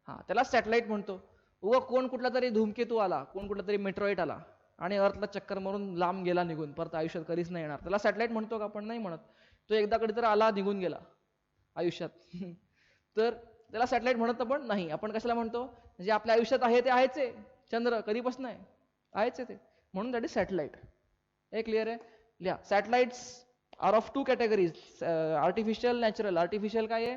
हा, त्याला सॅटेलाइट म्हणतो. उगा कोण कुठला तरी धूमकेतू आला, कोण कुठला तरी मेट्रॉइड आला आणि अर्थला चक्कर मारून लांब गेला निघून, परत आयुष्यात कधीच नाही येणार, त्याला सॅटेलाइट म्हणतो का आपण? नाही म्हणत. तो एकदा कधी तर आला, निघून गेला आयुष्यात तर त्याला सॅटेलाइट म्हणत आपण नाही. आपण कशाला म्हणतो? जे आपल्या आयुष्यात आहे ते आहेच आहे. चंद्र कधीपासून आहे, आहेच आहे ते, म्हणून दॅट इज सॅटेलाइट. हे क्लिअर आहे? लिहा. Satellites are of two categories, artificial, natural. Artificial काय आहे?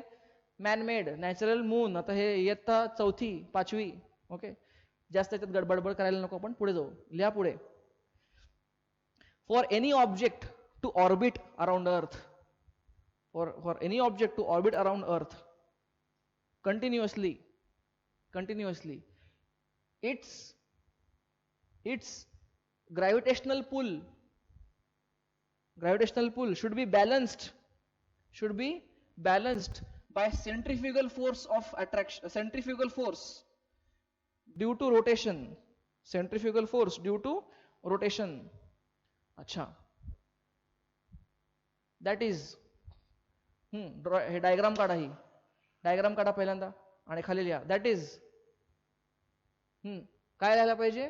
Man made. Natural moon. आता हे इयत्ता 4थी 5वी. ओके, जास्त याच्यात गडबडबड करायला नको, आपण पुढे जाऊ. लिहा पुढे. For any object to orbit around earth, for any object to orbit around earth continuously, its gravitational pull should be balanced by centrifugal force of attraction, centrifugal force due to rotation. अच्छा, that is, हे diagram काढा. ही diagram काढा पहिल्यांदा आणि खाली लिहा. That is, काय लिहायला पाहिजे?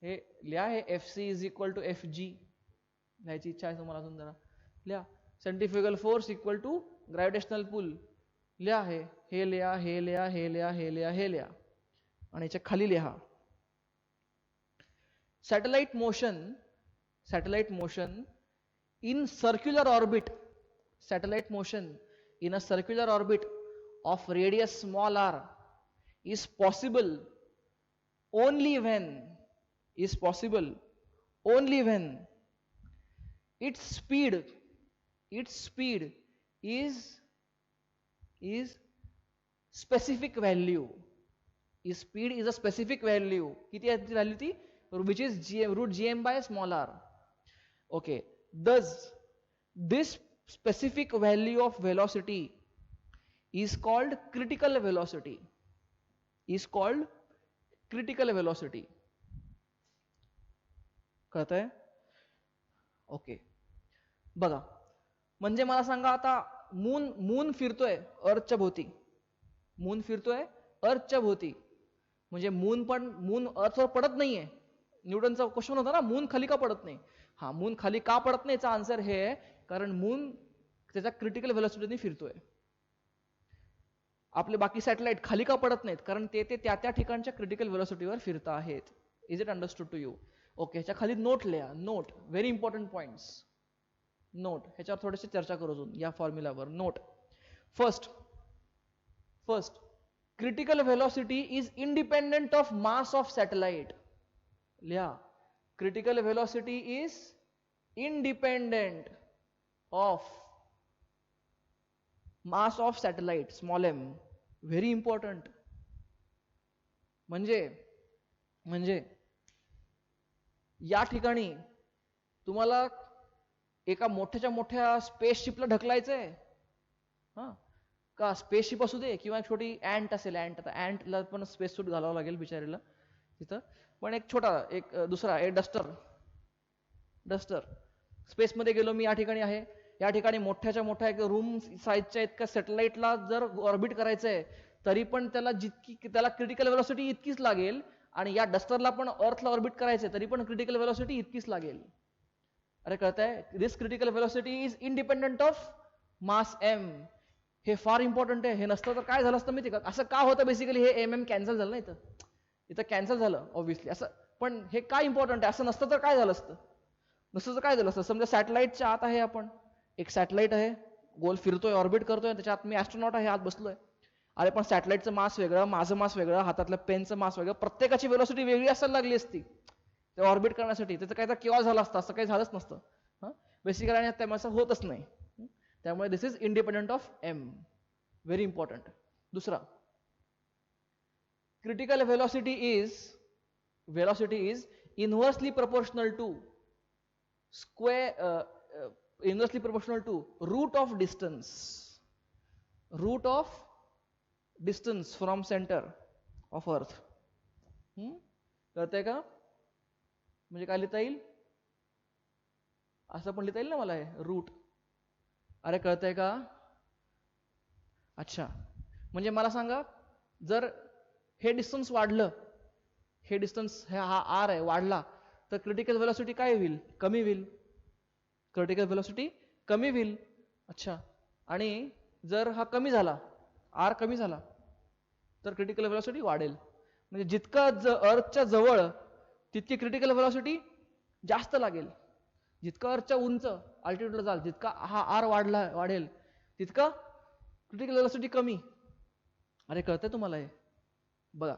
हे लिहा. हे FC is equal to FG लिहायची इच्छा आहे तुम्हाला अजून? जरा लिहा. Centrifugal force equal to gravitational pull. लिहा. हे लिहा, हे लिहा, हे लिहा, हे लिहा, हे लिहा आणि याच्या खाली लिहा. Satellite motion in circular orbit. Satellite motion in a circular orbit of radius small r is possible only when its speed is specific value. Its speed is a specific value. किती आहे ती व्हॅल्यू? ती which is √gm by small r. Okay, thus this specific value of velocity is called critical velocity. कळतंय? Okay, बघा. म्हणजे मला सांगा आता, मून फिरतोय अर्थच्या भोवती. म्हणजे मून अर्थवर पडत नाहीये. न्यूटनचा क्वेश्चन होता ना, मून खाली का पडत नाही? हा, मून खाली का पडत नाही याचा आन्सर हे आहे, कारण मून त्याच्या क्रिटिकल व्हेलॉसिटीने फिरतोय. आपले बाकी सॅटेलाइट खाली का पडत नाहीत? कारण ते त्या ठिकाणच्या क्रिटिकल व्हेलॉसिटीवर फिरत आहेत. Is it understood to you? Okay, ह्याच्या खाली नोट लिहा. Note, very important points. Note, ह्याच्यावर थोडीशी चर्चा करू अजून या फॉर्म्युलावर. Note. First, critical velocity is independent of mass of satellite. लिहा. Critical velocity is independent of mass of satellite, small m. Very important. म्हणजे या ठिकाणी तुम्हाला एका मोठ्याच्या मोठ्या स्पेसशिपला ढकलायचंय का? स्पेसशिप असू दे किंवा एक छोटी अँट असेल. आता अँटला पण स्पेस सूट घालावं लागेल बिचारीला तिथं. पण एक छोटा, एक दुसरा, एक डस्टर. स्पेसमध्ये गेलो मी, या ठिकाणी आहे. या ठिकाणी मोठ्याच्या मोठ्या एक रूम साईजच्या इतक्या सॅटेलाइटला जर ऑर्बिट करायचंय, तरी पण त्याला क्रिटिकल व्हेलॉसिटी इतकीच लागेल. आणि या डस्टरला पण अर्थला ऑर्बिट करायचंय, तरी पण क्रिटिकल व्हेलॉसिटी इतकीच लागेल. अरे कळतंय? This critical velocity is independent of mass m. हे फार इम्पॉर्टंट आहे. हे नसतं तर काय झालं असतं माहिती का? असं का होतं बेसिकली? हे mm कॅन्सल झालं ना इथं कॅन्सल झालं ऑब्व्हियसली. असं पण हे काय इम्पॉर्टंट आहे? असं नसतं तर काय झालं असतं? समजा सॅटेलाइटच्या आत आहे आपण. एक सॅटेलाइट आहे, गोल फिरतोय, ऑर्बिट करतोय, त्याच्या आत मी ॲस्ट्रॉनॉट आहे, आत बसलोय. अरे पण सॅटेलाइटचं मास वेगळं, माझं मास वेगळं, हातातल्या पेनचं मास वेगळं, प्रत्येकाची व्हेलॉसिटी वेगळी असायला लागली असती. ते ऑर्बिट करण्यासाठी. त्याचं काय तर केव्हा झालं असतं, असं काही झालंच नसतं. बेसिकली आणि त्यामुळे होतच नाही. त्यामुळे this is independent of m. Very important. दुसरा, critical velocity is inversely proportional to inversely proportional to root of distance from center of earth. कळतंय का? म्हणजे काय लिहिता येईल, असं पण लिहिता येईल ना मला, हे रूट. अरे कळतंय का? अच्छा, म्हणजे मला सांगा, जर हे डिस्टन्स वाढलं, हे डिस्टन्स हा आर आहे वाढला, तर क्रिटिकल व्हेलॉसिटी काय होईल? कमी होईल. क्रिटिकल व्हेलॉसिटी कमी होईल. अच्छा, आणि जर हा कमी झाला, आर कमी झाला, तर क्रिटिकल व्हेलॉसिटी वाढेल. म्हणजे जितकं अर्थच्या जवळ तितकी क्रिटिकल व्हेलॉसिटी जास्त लागेल. जितकं अर्थच्या उंच अल्टिट्यूडला जाल, जितका हा आर वाढेल, तितकं क्रिटिकल व्हेलॉसिटी कमी. अरे कळतंय तुम्हाला हे? बघा.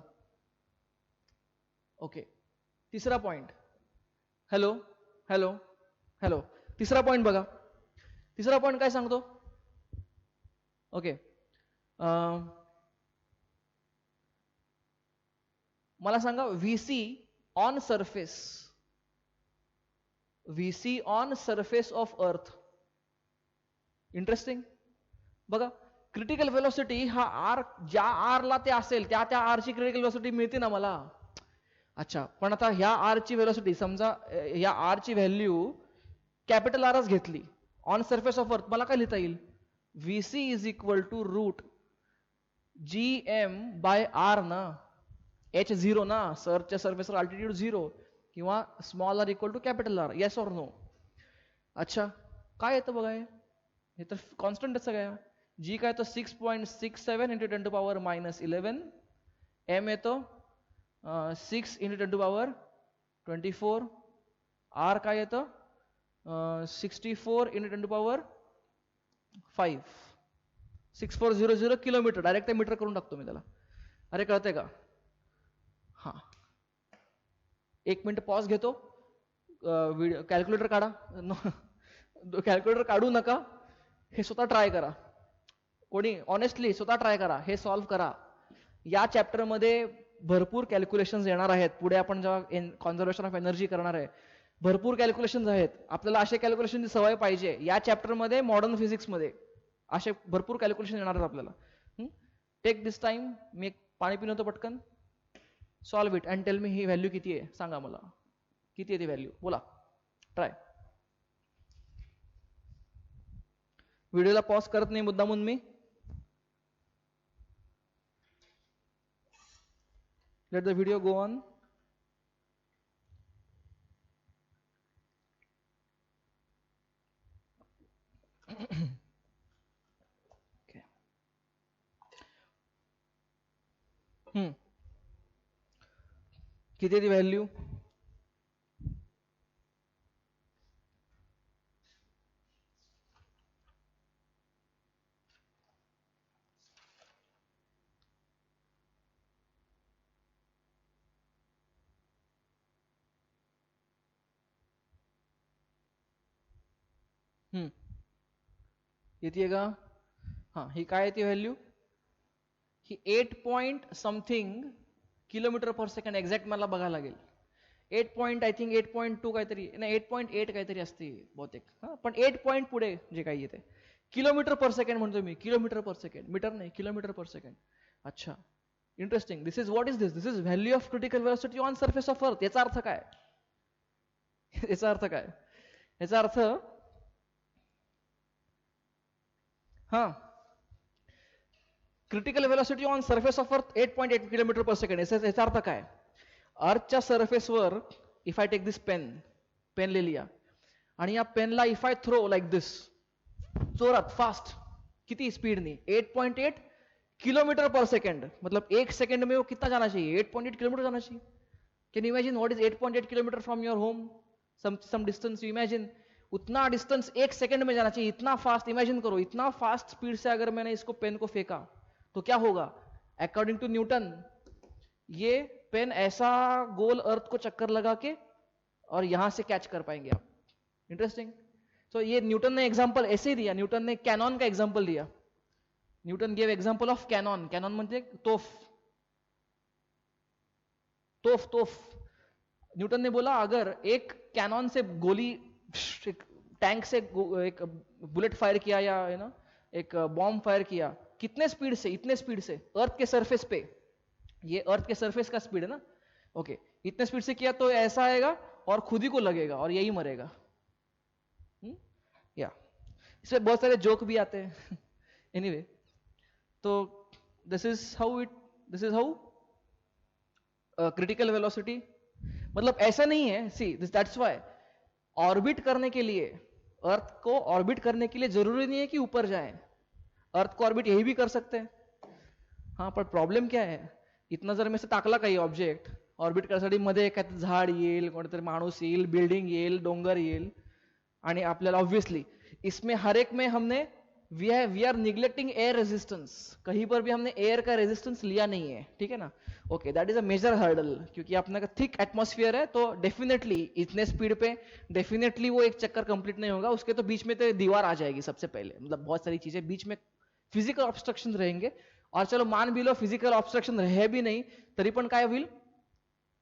ओके, तिसरा पॉइंट. हॅलो हॅलो हॅलो तिसरा पॉइंट बघा. तिसरा पॉइंट काय सांगतो? ओके, मला सांगा, VC on surface of earth. Interesting. बघा, क्रिटिकल व्हेलॉसिटी हा आर, ज्या आरला ते असेल त्या आरची क्रिटिकल व्हेलॉसिटी मिळते ना मला. अच्छा, पण आता ह्या आरची व्हेलॉसिटी, समजा ह्या आरची व्हॅल्यू कॅपिटल आरच घेतली ऑन सरफेस ऑफ अर्थ, मला काय लिहिता येईल? VC is equal to root g M by R ना. H0 ना, सरच्या सरफेसवर अल्टिट्यूड 0 किंवा small R equal to capital R. Yes or no? अच्छा, काय येतं बघा, हे तर कॉन्स्टंट आहे सगळ्या. जी काय तो 6.67 इंटू 10 टू पॉवर -11. एम येतो 6 इंटू 10 टू पॉवर 24. आर काय येतं 64 into 10 to power 5. 6400 kilometre. Direct metre करून टाकतो मी त्याला. अरे कळतंय का? हा, 1 मिनिट पॉज घेतो. कॅल्क्युलेटर काढा. कॅल्क्युलेटर काढू नका, हे स्वतः ट्राय करा. कोणी ऑनेस्टली स्वतः ट्राय करा, हे सॉल्व्ह करा. या चॅप्टरमध्ये भरपूर कॅल्क्युलेशन्स येणार आहेत. पुढे आपण जेव्हा कॉन्झर्वेशन ऑफ एनर्जी करणार आहे, भरपूर कॅल्क्युलेशन्स आहेत. आपल्याला असे कॅल्क्युलेशनची सवय पाहिजे. या चॅप्टरमध्ये, मॉडर्न फिजिक्समध्ये असे भरपूर कॅल्क्युलेशन येणार आहेत आपल्याला. टेक दिस टाइम. मी एक पाणी पिऊन होतो पटकन. Solve it and tell me he value किती आहे. सांगा मला किती आहे ती व्हॅल्यू. बोला, ट्राय. व्हिडिओला पॉज करत नाही मुद्दामून मी. Let the video go on. किती आहे ती व्हॅल्यू? येते का? हा, ही काय आहे ती व्हॅल्यू? ही 8 पॉइंट समथिंग किलोमीटर पर सेकंड. एक्झॅक्ट मला बघायला लागेल. 8 पॉइंट, आय थिंक 8.2 काहीतरी, नाही 8.8 काहीतरी असते बहुतेक. पण 8 पॉइंट पुढे जे काही येते. किलोमीटर पर सेकंड म्हणतो मी. किलोमीटर पर सेकंड, मीटर नाही, किलोमीटर पर सेकंड. अच्छा, interesting. This is, what is this? This is value of critical velocity on surface of earth. याचा अर्थ काय? याचा अर्थ काय? याचा अर्थ, हा, critical velocity on surface of earth 8.8 kilometre per second. याचा अर्थ काय? अर्थच्या सरफेसवर if I take this pen ले लिया, आणि या पेनला if I throw like this, जोरात, फास्ट, किती स्पीडनी? 8.8 किलोमीटर पर सेकंड. मतलब 1 सेकंड में वो कितना जाना चाहिए? 8.8 किलोमीटर जाना चाहिए. Can you imagine what is 8.8 kilometre from your home? Some distance you imagine. उतना डिस्टेंस 1 सेकंड में जाना चाहिए. इतना फास्ट, इमेजिन करो, इतना फास्ट स्पीड से अगर मैंने इसको पेन को फेंका तो क्या होगा? अकॉर्डिंग टू न्यूटन, ये पेन ऐसा गोल अर्थ को चक्कर लगा के और यहां से कैच कर पाएंगे आप. इंटरेस्टिंग. सो ये न्यूटन ने एग्जांपल ऐसे ही दिया. न्यूटन ने कैनॉन का एग्जांपल दिया. Newton gave example of cannon. Cannon म्हणजे तोफ. तोफ तोफ. न्यूटन ने बोला अगर एक कैनॉन से गोली, टैंक से एक बुलेट फायर किया या एक बॉम्ब फायर किया, कितने स्पीड से, इतने स्पीड से अर्थ के सरफेस पे, ये अर्थ के सरफेस का स्पीड है ना, ओके, इतने स्पीड से किया तो ऐसा आएगा और खुद ही को लगेगा और यही मरेगा. या इसमें बहुत सारे जोक भी आते हैं. एनीवे, तो दिस इज हाउ क्रिटिकल वेलोसिटी, मतलब ऐसा नहीं है. सी दैट्स व्हाई ऑर्बिट करने के लिए, अर्थ को ऑर्बिट करने के लिए जरूरी नहीं है कि ऊपर जाएं. अर्थ को ऑर्बिट यही भी कर सकते हैं. हाँ, पण प्रॉब्लेम क्या आहे, इतना जर मी असं टाकला काही ऑब्जेक्ट ऑर्बिट करण्यासाठी, मध्ये काय झाड येईल, कोणतरी माणूस येईल, बिल्डिंग येईल, डोंगर येईल, आणि आपल्याला ऑब्वियसली इसमें हर एक में हमने we are neglecting air resistance. कहीं पर भी हमने एयर का रेजिस्टेंस लिया नहीं है. ठीक है ना. Okay, that is a major hurdle, क्योंकि अपना का थिक एटमॉस्फेयर है, तो डेफिनेटली इतने स्पीड पे डेफिनेटली वो एक चक्कर कंप्लीट नहीं होगा. उसके तो बीच में तो दीवार आ जाएगी सबसे पहले. मतलब बहुत सारी चीजें बीच में फिजिकल ऑब्स्ट्रक्शन रहेंगे. और चलो मान भी लो फिजिकल ऑब्स्ट्रक्शन रहे भी नाही तरी पण काय होईल,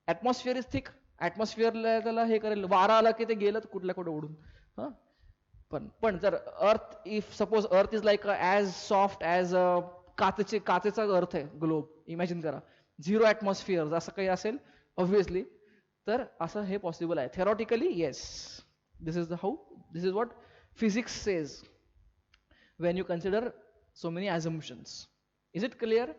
ऍटमॉस्फिअर इज थिक. ऍटमॉस्फिअरला त्याला हे करेल, वारा आला की ते गेलं कुठल्या कुठे उडून. हा, पण जर earth, if suppose earth is like as soft as काचेचा अर्थ आहे ग्लोब, इमॅजिन करा, झिरो ऍटमॉस्फिअर असं काही असेल ऑब्व्हियसली, तर असं हे पॉसिबल आहे. Theoretically yes, this is what physics says when you consider so many assumptions. Is it clear?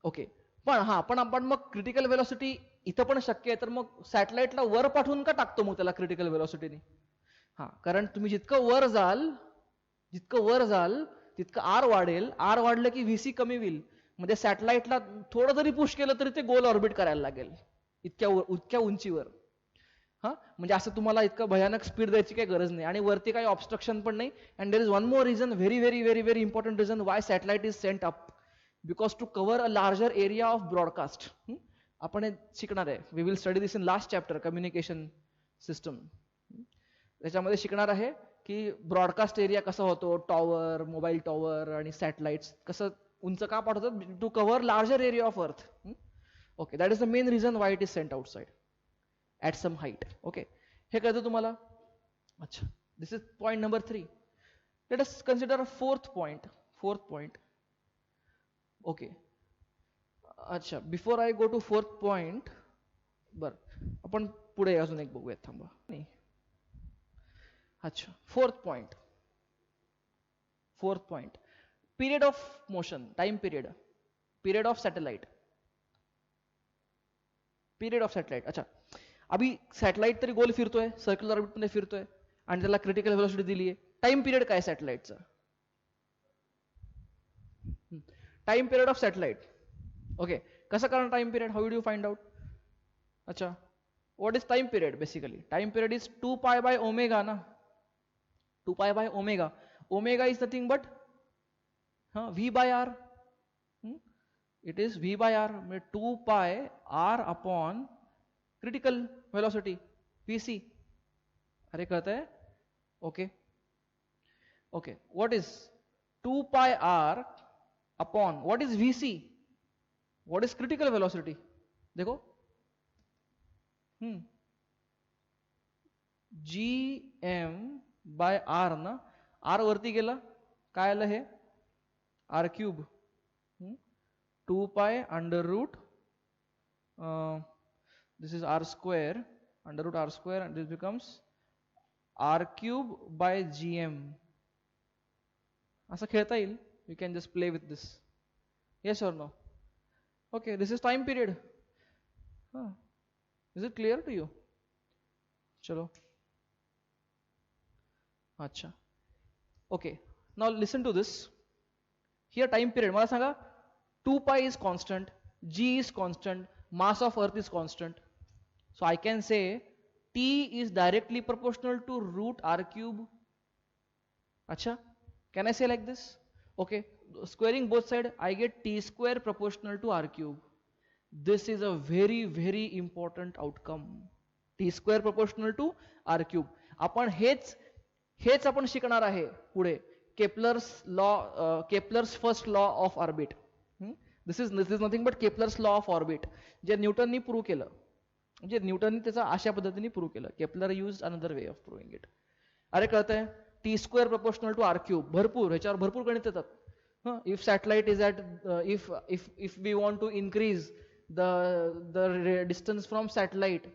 Okay. पण आपण मग क्रिटिकल वेलॉसिटी इथं पण शक्य आहे, तर मग सॅटेलाइटला वर पाठवून का टाकतो मग त्याला क्रिटिकल वेलॉसिटीने? हा, कारण तुम्ही जितकं वर जाल तितकं आर वाढेल. आर वाढलं की व्हीसी कमी होईल. म्हणजे सॅटेलाइटला थोडं जरी पुश केलं तरी ते गोल ऑर्बिट करायला लागेल इतक्या उंचीवर. हा, म्हणजे असं तुम्हाला इतकं भयानक स्पीड द्यायची काही गरज नाही, आणि वरती काही ऑब्स्ट्रक्शन पण नाही. And there is one more reason, very very very very important reason why satellite is sent up, because to cover a larger area of broadcast. आपण हे शिकणार आहे. We will study this in last chapter, communication system. त्याच्यामध्ये शिकणार आहे की broadcast area कसा होतो, टॉवर, मोबाईल टॉवर आणि सॅटेलाइट्स कसं उंच का पाठवतात, to cover larger area of earth. Okay, that is the main reason why it is sent outside at some height. Okay, हे कळतं तुम्हाला? अच्छा, this is point number 3. Let us consider a fourth point. Okay, अच्छा, before I go to fourth point, बरं आपण पुढे अजून एक बघूयात, थांबा. नाही, अच्छा, fourth point, period of motion, time period of satellite. अच्छा, अभी सॅटेलाइट तरी गोल फिरतोय, सर्क्युलर ऑर्बिट मध्ये फिरतोय, आणि त्याला क्रिटिकल वेलोसिटी दिली आहे. टाइम पिरियड काय सॅटेलाइटचा? Time period of satellite. Okay, कसं करणार time period? How do you find out? अच्छा, what is time period? Basically time period is 2 pi omega ना. 2 pi omega. Omega is nothing but V by R. It is V by R. 2 pi R upon critical velocity Vc. अरे कहते हैं? Okay. What is 2 pi R upon what is Vc? What is critical velocity? देखो. Gm by R ना. R वरती गेला काय आलं हे? R cube. 2 pi under root this is R square, under root R square, and this becomes R cube by Gm. असं खेळता येईल. You can just play with this. Yes or no? Okay, this is time period. Is it clear to you? चलो. अच्छा. Okay, now listen to this. Here time period, मला सांगा, 2 pi is constant, G is constant, mass of earth is constant. So I can say T is directly proportional to root R cube. Acha, can I say like this? Okay, squaring both sides, I get T square proportional to R cube. This is a very very important outcome. T square proportional to R cube. आपण हेच आपण शिकणार आहे पुढे. Kepler's first law of orbit. This is nothing but Kepler's law of orbit, जे न्यूटननी prove केलं. म्हणजे न्यूटननी त्याचा अशा पद्धतीने प्रूव्ह केलं. Kepler use another way of proving it. अरे कळतंय? T square proportional to R cube, भरपूर ह्याच्यावर भरपूर गणित येतात. If satellite is at if we want to increase the distance from satellite,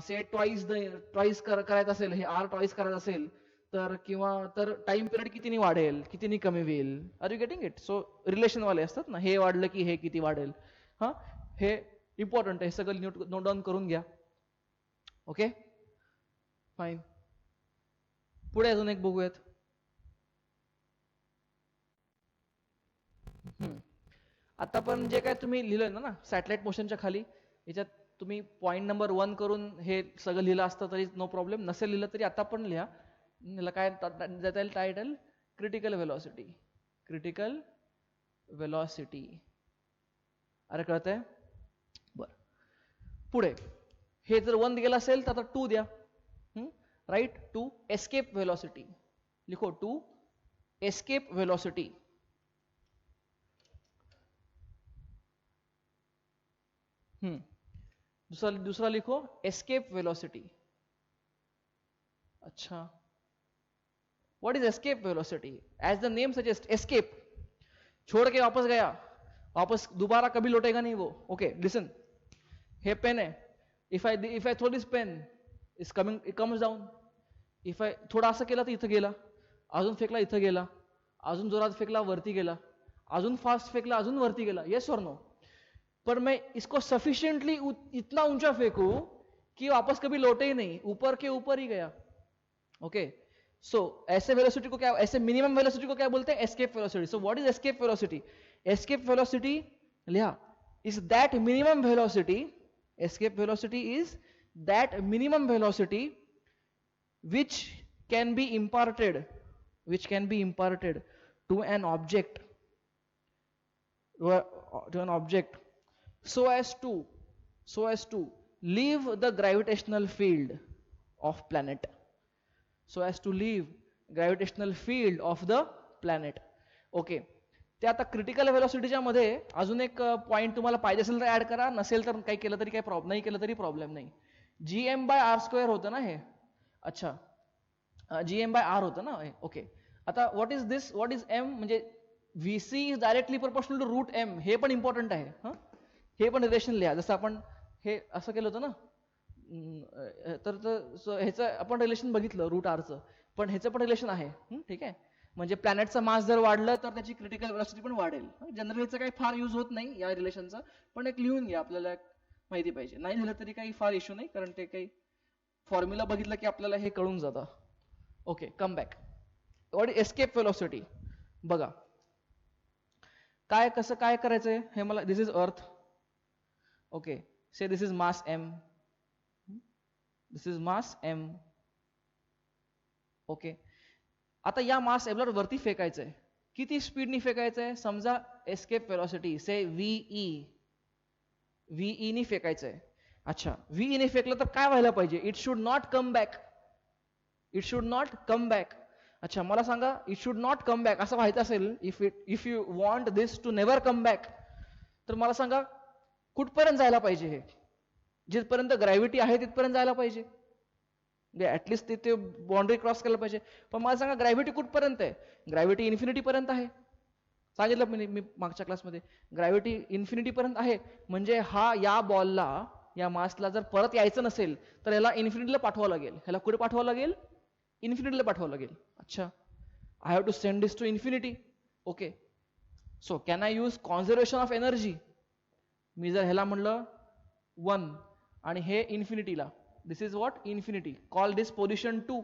say twice करायचं असेल, हे आर ट्वाईस करायचं असेल तर, किंवा तर टाइम पिरियड कितीनी वाढेल, कितीनी कमी होईल. Are you getting it? So relation वाले असतात ना, हे वाढलं की हे किती वाढेल. हे इम्पॉर्टंट आहे, हे सगळं नोट डाऊन करून घ्या. Okay fine. पुढे अजून एक बघूयात. आता पण जे काय तुम्ही लिहिलं ना सॅटेलाइट मोशनच्या खाली, याच्यात तुम्ही पॉईंट नंबर 1 करून हे सगळं लिहिलं असतं तरी नो प्रॉब्लेम. नसेल लिहिलं तरी आता पण लिहा. काय देता येईल title? Critical velocity. Critical velocity. अरे कळतंय? बरं. पुढे हे जर 1 गेलं असेल तर आता 2 द्या. राईट. 2 escape velocity. लिखो 2 एस्केप व्हेलॉसिटी. दूसरा लिखो एस्केप वेलोसिटी. अच्छा, what is escape velocity? As the name suggest, escape, छोड़ के वापस गया, वापस दोबारा कभी लौटेगा नहीं वो. ओके लिसन, हे पेन है. If I throw this pen, is coming, it comes down. If I थोडा असं केला तर इथं गेला, अजून फेकला इथं गेला, अजून जोरात फेकला वरती गेला, अजून फास्ट फेकला अजून वरती गेला. Yes or no? पर मैं इसको सफिशिएंटली इतना ऊंचा फेंकू कि वापस कभी लौटे ही नहीं, ऊपर के ऊपर ही गया. ओके, सो ऐसे वेलोसिटी को क्या, ऐसे मिनिमम वेलोसिटी को क्या बोलते हैं? Escape velocity. So what is escape velocity? Escape velocity लिहा, is that minimum velocity. Escape velocity is that minimum velocity which can be imparted to an object, so as to leave the gravitational field of planet. So as to leave gravitational field of the planet. Okay, ते आता critical व्हेलॉसिटीच्या मध्ये अजून एक point तुम्हाला पाहिजे असेल तर add करा, नसेल तर काही केलं तरी काही प्रॉब्लेम नाही, केलं तरी प्रॉब्लेम नाही. gm/r² होतं ना हे. अच्छा, gm/r होतं ना. ओके, आता what is this, what is m? म्हणजे vc is directly proportional to root m. हे पण इम्पॉर्टंट आहे. हे पण रिलेशन लिहा. जसं आपण हे असं केलं होतं ना, तर ह्याचं आपण रिलेशन बघितलं रूट आरचं, पण ह्याचं पण रिलेशन आहे. ठीक आहे, म्हणजे प्लॅनेटचं मास जर वाढलं तर त्याची क्रिटिकल व्हेलॉसिटी पण वाढेल. जनरली याचा काही फार यूज होत नाही या रिलेशनचा, पण एक लिहून घ्या, आपल्याला माहिती पाहिजे. नाही लिहिलं तरी काही फार इश्यू नाही, कारण ते काही फॉर्म्युला बघितलं की आपल्याला हे कळून जातं. Okay, come back. What is escape velocity? बघा काय कसं काय करायचंय हे मला. दिस is earth. Okay, say this is mass m, this is mass m. Okay, आता या मास m ला वरती फेकायचंय. किती स्पीडनी फेकायचंय? समजा एस्केप व्हेलॉसिटी से ve नी फेकायचंय. अच्छा, ve ने फेकलं तर काय व्हायला पाहिजे? It should not come back. It should not come back. अच्छा, मला सांगा, it should not come back असं व्हायचं असेल, if you want this to never come back, तर मला सांगा कुठपर्यंत जायला पाहिजे? हे जिथपर्यंत ग्रॅव्हिटी आहे तिथपर्यंत जायला पाहिजे, ऍटलिस्ट तिथे बाउंड्री क्रॉस केलं पाहिजे. पण मला सांगा ग्रॅव्हिटी कुठपर्यंत आहे? ग्रॅव्हिटी इन्फिनिटी पर्यंत आहे. सांगितलं मी मागच्या क्लासमध्ये, ग्रॅव्हिटी इन्फिनिटी पर्यंत आहे. म्हणजे या बॉलला, या मासला जर परत यायचं नसेल तर ह्याला इन्फिनिटीला पाठवावं लागेल. ह्याला कुठे पाठवावं लागेल? इन्फिनिटीला पाठवावं लागेल. अच्छा, I have to send this to infinity. Okay, so can I use conservation of energy? मी जर ह्याला म्हणलं 1 आणि हे इन्फिनिटीला, this is what? Infinity. Call this position 2.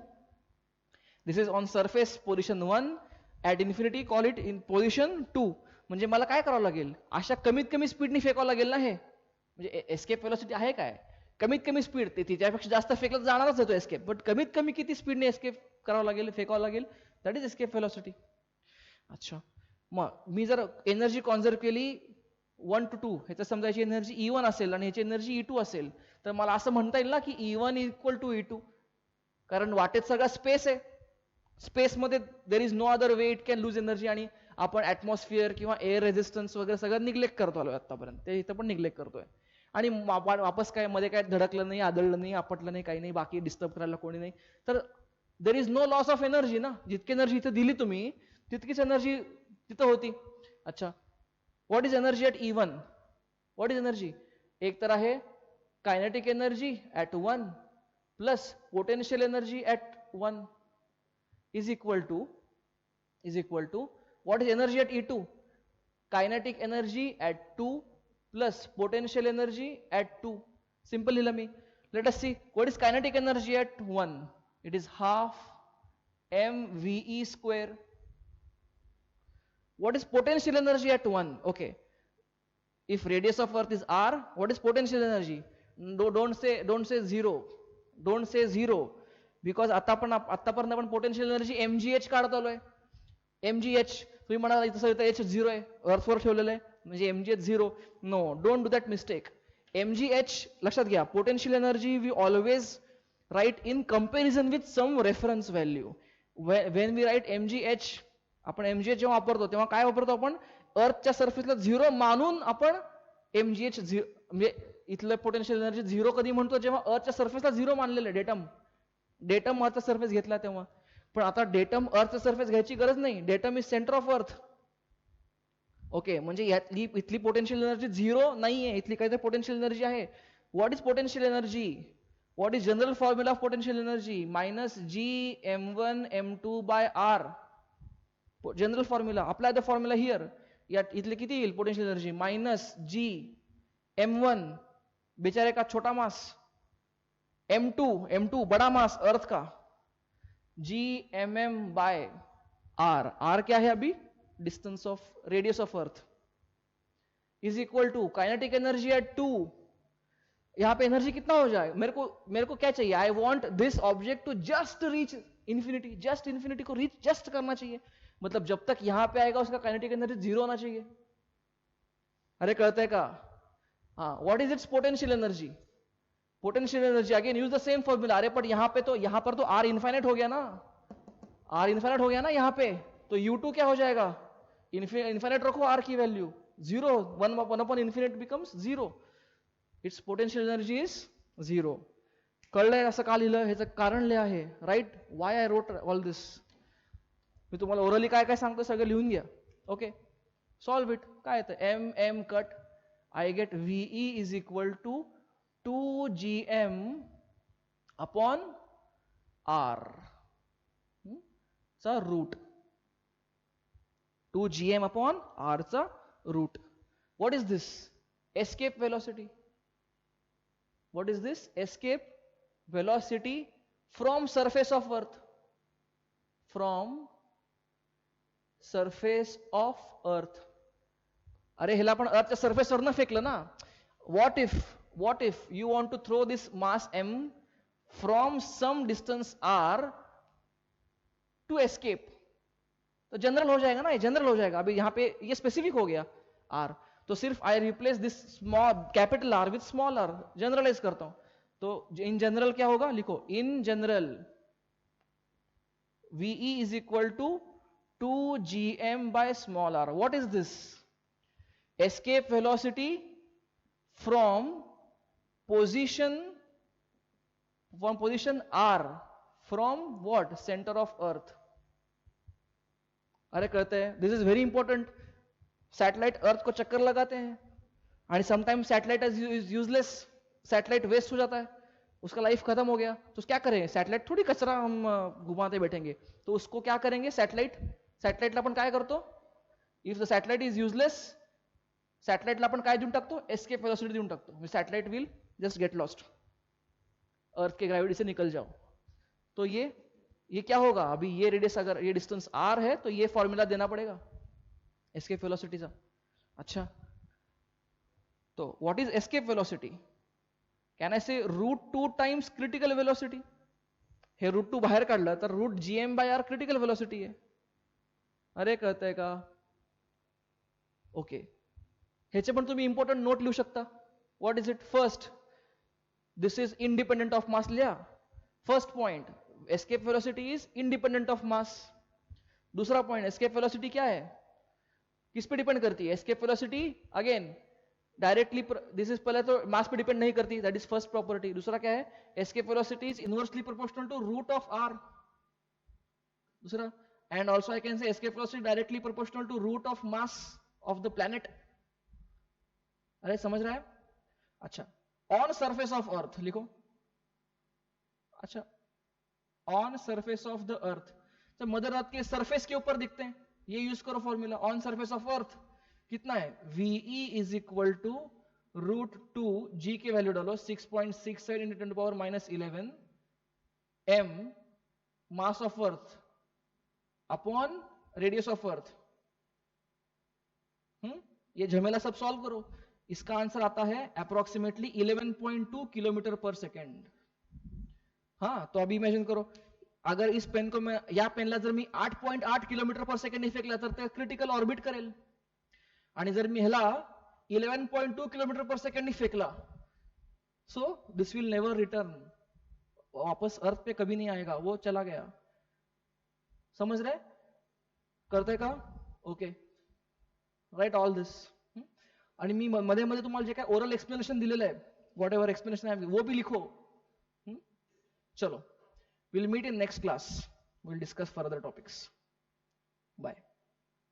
This is on surface position 1, at infinity call it in position 2. म्हणजे मला काय करावं लागेल? अशा कमीत कमी स्पीडनी फेकावं लागेल ना हे. म्हणजे एस्केप व्हेलॉसिटी आहे काय? कमीत कमी स्पीड. ते तिच्यापेक्षा जास्त फेकलं जाणारच आहे तो एस्केप, बट कमीत कमी किती स्पीडने एस्केप करावं लागेल, फेकावं लागेल? That is escape velocity. अच्छा, मग मी जर एनर्जी कॉन्झर्व केली 1 to 2 ह्याचा समजा याची एनर्जी E1 असेल आणि ह्याची एनर्जी E2 असेल, तर मला असं म्हणता येईल ना की E1 इक्वल टू E2, कारण वाटेत सगळा स्पेस आहे. स्पेसमध्ये there is no other way it can lose energy, आणि आपण ऍटमॉस्फिअर किंवा एअर रेझिस्टन्स वगैरे सगळं निग्लेक्ट करतो आलोय आतापर्यंत, ते इथं पण निग्लेक्ट करतोय. आणि वापस काय मध्ये काय धडकलं नाही, आदळलं नाही, आपटलं नाही, काही नाही, बाकी डिस्टर्ब करायला कोणी नाही, तर there is no loss of energy ना. जितकी एनर्जी इथं दिली तुम्ही तितकीच एनर्जी तिथं होती. अच्छा, what is energy at E1? What is energy? एक तर आहे kinetic energy at 1 plus potential energy at 1 is equal to what is energy at E2? Kinetic energy at 2 plus potential energy at 2. Simple लिहिलं मी. Let us see what is kinetic energy at 1. It is half mve square. What is potential energy at 1? Okay, if radius of earth is r, what is potential energy? Don't say zero, because आतापर्यंत आपण potential energy mgh काढत आलोय. mgh तुम्ही म्हणाला इथं h 0 आहे, अर्थवर ठेवलेलं आहे, म्हणजे mgh 0. No, don't do that mistake. mgh लक्षात घ्या, potential energy we always write in comparison with some reference value. When we write mgh, आपण mgh जेव्हा वापरतो तेव्हा काय वापरतो आपण? अर्थच्या सरफेसला 0 मानून आपण mgh म्हणजे इथलं पोटेन्शियल एनर्जी 0 कधी म्हणतो? जेव्हा अर्थच्या सरफेसला 0 मानलेलं आहे. डेटम अर्थचा सरफेस घेतला तेव्हा. पण आता डेटम अर्थचा सरफेस घ्यायची गरज नाही. Datum is centre of earth. Okay, म्हणजे इथली पोटेन्शियल एनर्जी 0 नाहीये, इथली काहीतरी पोटेन्शियल एनर्जी आहे. What is potential energy? What is general formula of potential energy? -G(m1m2/r). General formula. Apply the formula here. इथले किती येईल पोटेन्शियल एनर्जी? -G(m1), बेचारे का छोटा मास, m2 बड़ा मास अर्थ का, G(mm/r). r क्या है अभी? Distance of radius of earth is equal to kinetic energy at 2. यहां पे एनर्जी कितना हो जाए? मेरे को क्या चाहिए? I want this object to just reach infinity. Just infinity को रीच जस्ट करना चाहिए. मतलब जब तक यहां पे आएगा उसका काइनेटिक एनर्जी 0 होना चाहिए. अरे कळतंय का? हाँ, what is it's potential energy? Potential energy again use the same formula. अरे पर यहां पर तो आर इन्फाइनाइट हो गया ना. आर इन्फाइनाइट हो गया ना यहां पे, तो U2 क्या हो जाएगा? इन्फाइनाइट रखो आर की value 0. 1/infinite becomes 0. Its potential energy is 0. कळलंय असं का लिहिलं? ह्याचं कारण लिहा आहे. Write why I wrote all this. मी तुम्हाला ओरली काय काय सांगतो सगळं लिहून घ्या. Okay, solve it. काय येतं? m cut, I get VE is equal to 2gm upon r चा रूट. 2gm अपॉन r चा रूट. What is this? Escape velocity. What is this? Escape velocity from surface of earth. From surface of earth. अरे ह्याला आपण अर्थच्या सरफेसवर न फेकलं ना. what if you want to throw this mass m from some distance r to escape? तो general हो जाएगा ना, जनरल हो जाएगा. अभी यहाँ पे ये स्पेसिफिक हो गया r, तो सिर्फ I replace this small capital R with small r, generalise करता हूं. तो इन जनरल क्या होगा? लिखो in general VE is equal to 2gm/r. What is this? Escape velocity from position R from what? Center of earth. अरे कहते हैं this is very important. Satellite earth को चक्कर लगाते हैं और sometime satellite is useless. Satellite waste हो जाता है, उसका लाइफ खत्म हो गया, तो क्या करें? सैटेलाइट थोड़ी कचरा हम घुमाते बैठेंगे, तो उसको क्या करेंगे? सॅटेलाइटला आपण काय करतो? If the satellite is useless, सॅटेलाइटला आपण काय देऊन टाकतो? एस्केप वेलोसिटी देऊन टाकतो. Satellite will just get lost, earth के ग्रेविटी से निकल जाओ. तो ये क्या होगा? अभी ये रेडियस, अगर ये डिस्टेंस r है तो ये फॉर्मूला देना पड़ेगा एस्केप वेलोसिटी का. अच्छा, तो what is escape velocity? Can I say √2 times critical velocity. हे √2 बाहेर काढलं तर √gm/r क्रिटिकल वेलोसिटी आहे. अरे कळतंय का? ओके, ह्याचे पण तुम्ही इम्पॉर्टंट नोट लिहू शकता. What is it? First, this is independent of mass. लिहा first point, escape velocity is independent of mass. दूसरा पॉइंट, एस्केप वेलोसिटी क्या है, किस पे डिपेंड करती है? Escape velocity again directly, this is पहले तो मास पे डिपेंड नहीं करती, दैट इज फर्स्ट प्रॉपर्टी. दूसरा क्या है? Escape velocity is inversely proportional to root of R. दूसरा, and also I can say escape velocity directly proportional to root of mass of the planet. अरे समझ रहा है? अच्छा, ऑन सरफेस ऑफ अर्थ लिखो. अच्छा, on surface of the earth, तो mother earth के surface के ऊपर दिखते हैं, ये यूज करो formula. On surface of earth कितना है? VE is equal to √2, G के वैल्यू डालो 6.67 into 10⁻11 m mass of earth upon radius of earth. ये झमेला सब सॉल्व करो. इसका आंसर आता है अप्रोक्सीमेटली 11.2 किलोमीटर पर सेकंड. हाँ, तो अभी इमेजिन करो, अगर इस पेन को मैं, या पेनला जर मी 8.8 किलोमीटर पर सेकंड फेकला तर ते क्रिटिकल ऑर्बिट करेल. आणि जर मी ह्याला 11.2 किलोमीटर पर सेकंड फेकला, so this will never return, वापस अर्थ पे कभी नहीं आएगा, वो चला गया. समझ रहे? करते का? ओके, राइट ऑल दिस. आणि मी मध्ये मध्ये तुम्हाला जे काय ओरल एक्सप्लेनेशन दिलेलं आहे, व्हॉट एव्हर एक्सप्लेनेशन आहे वो भी लिखो. चलो, we'll meet in next class. We'll discuss further topics. Bye.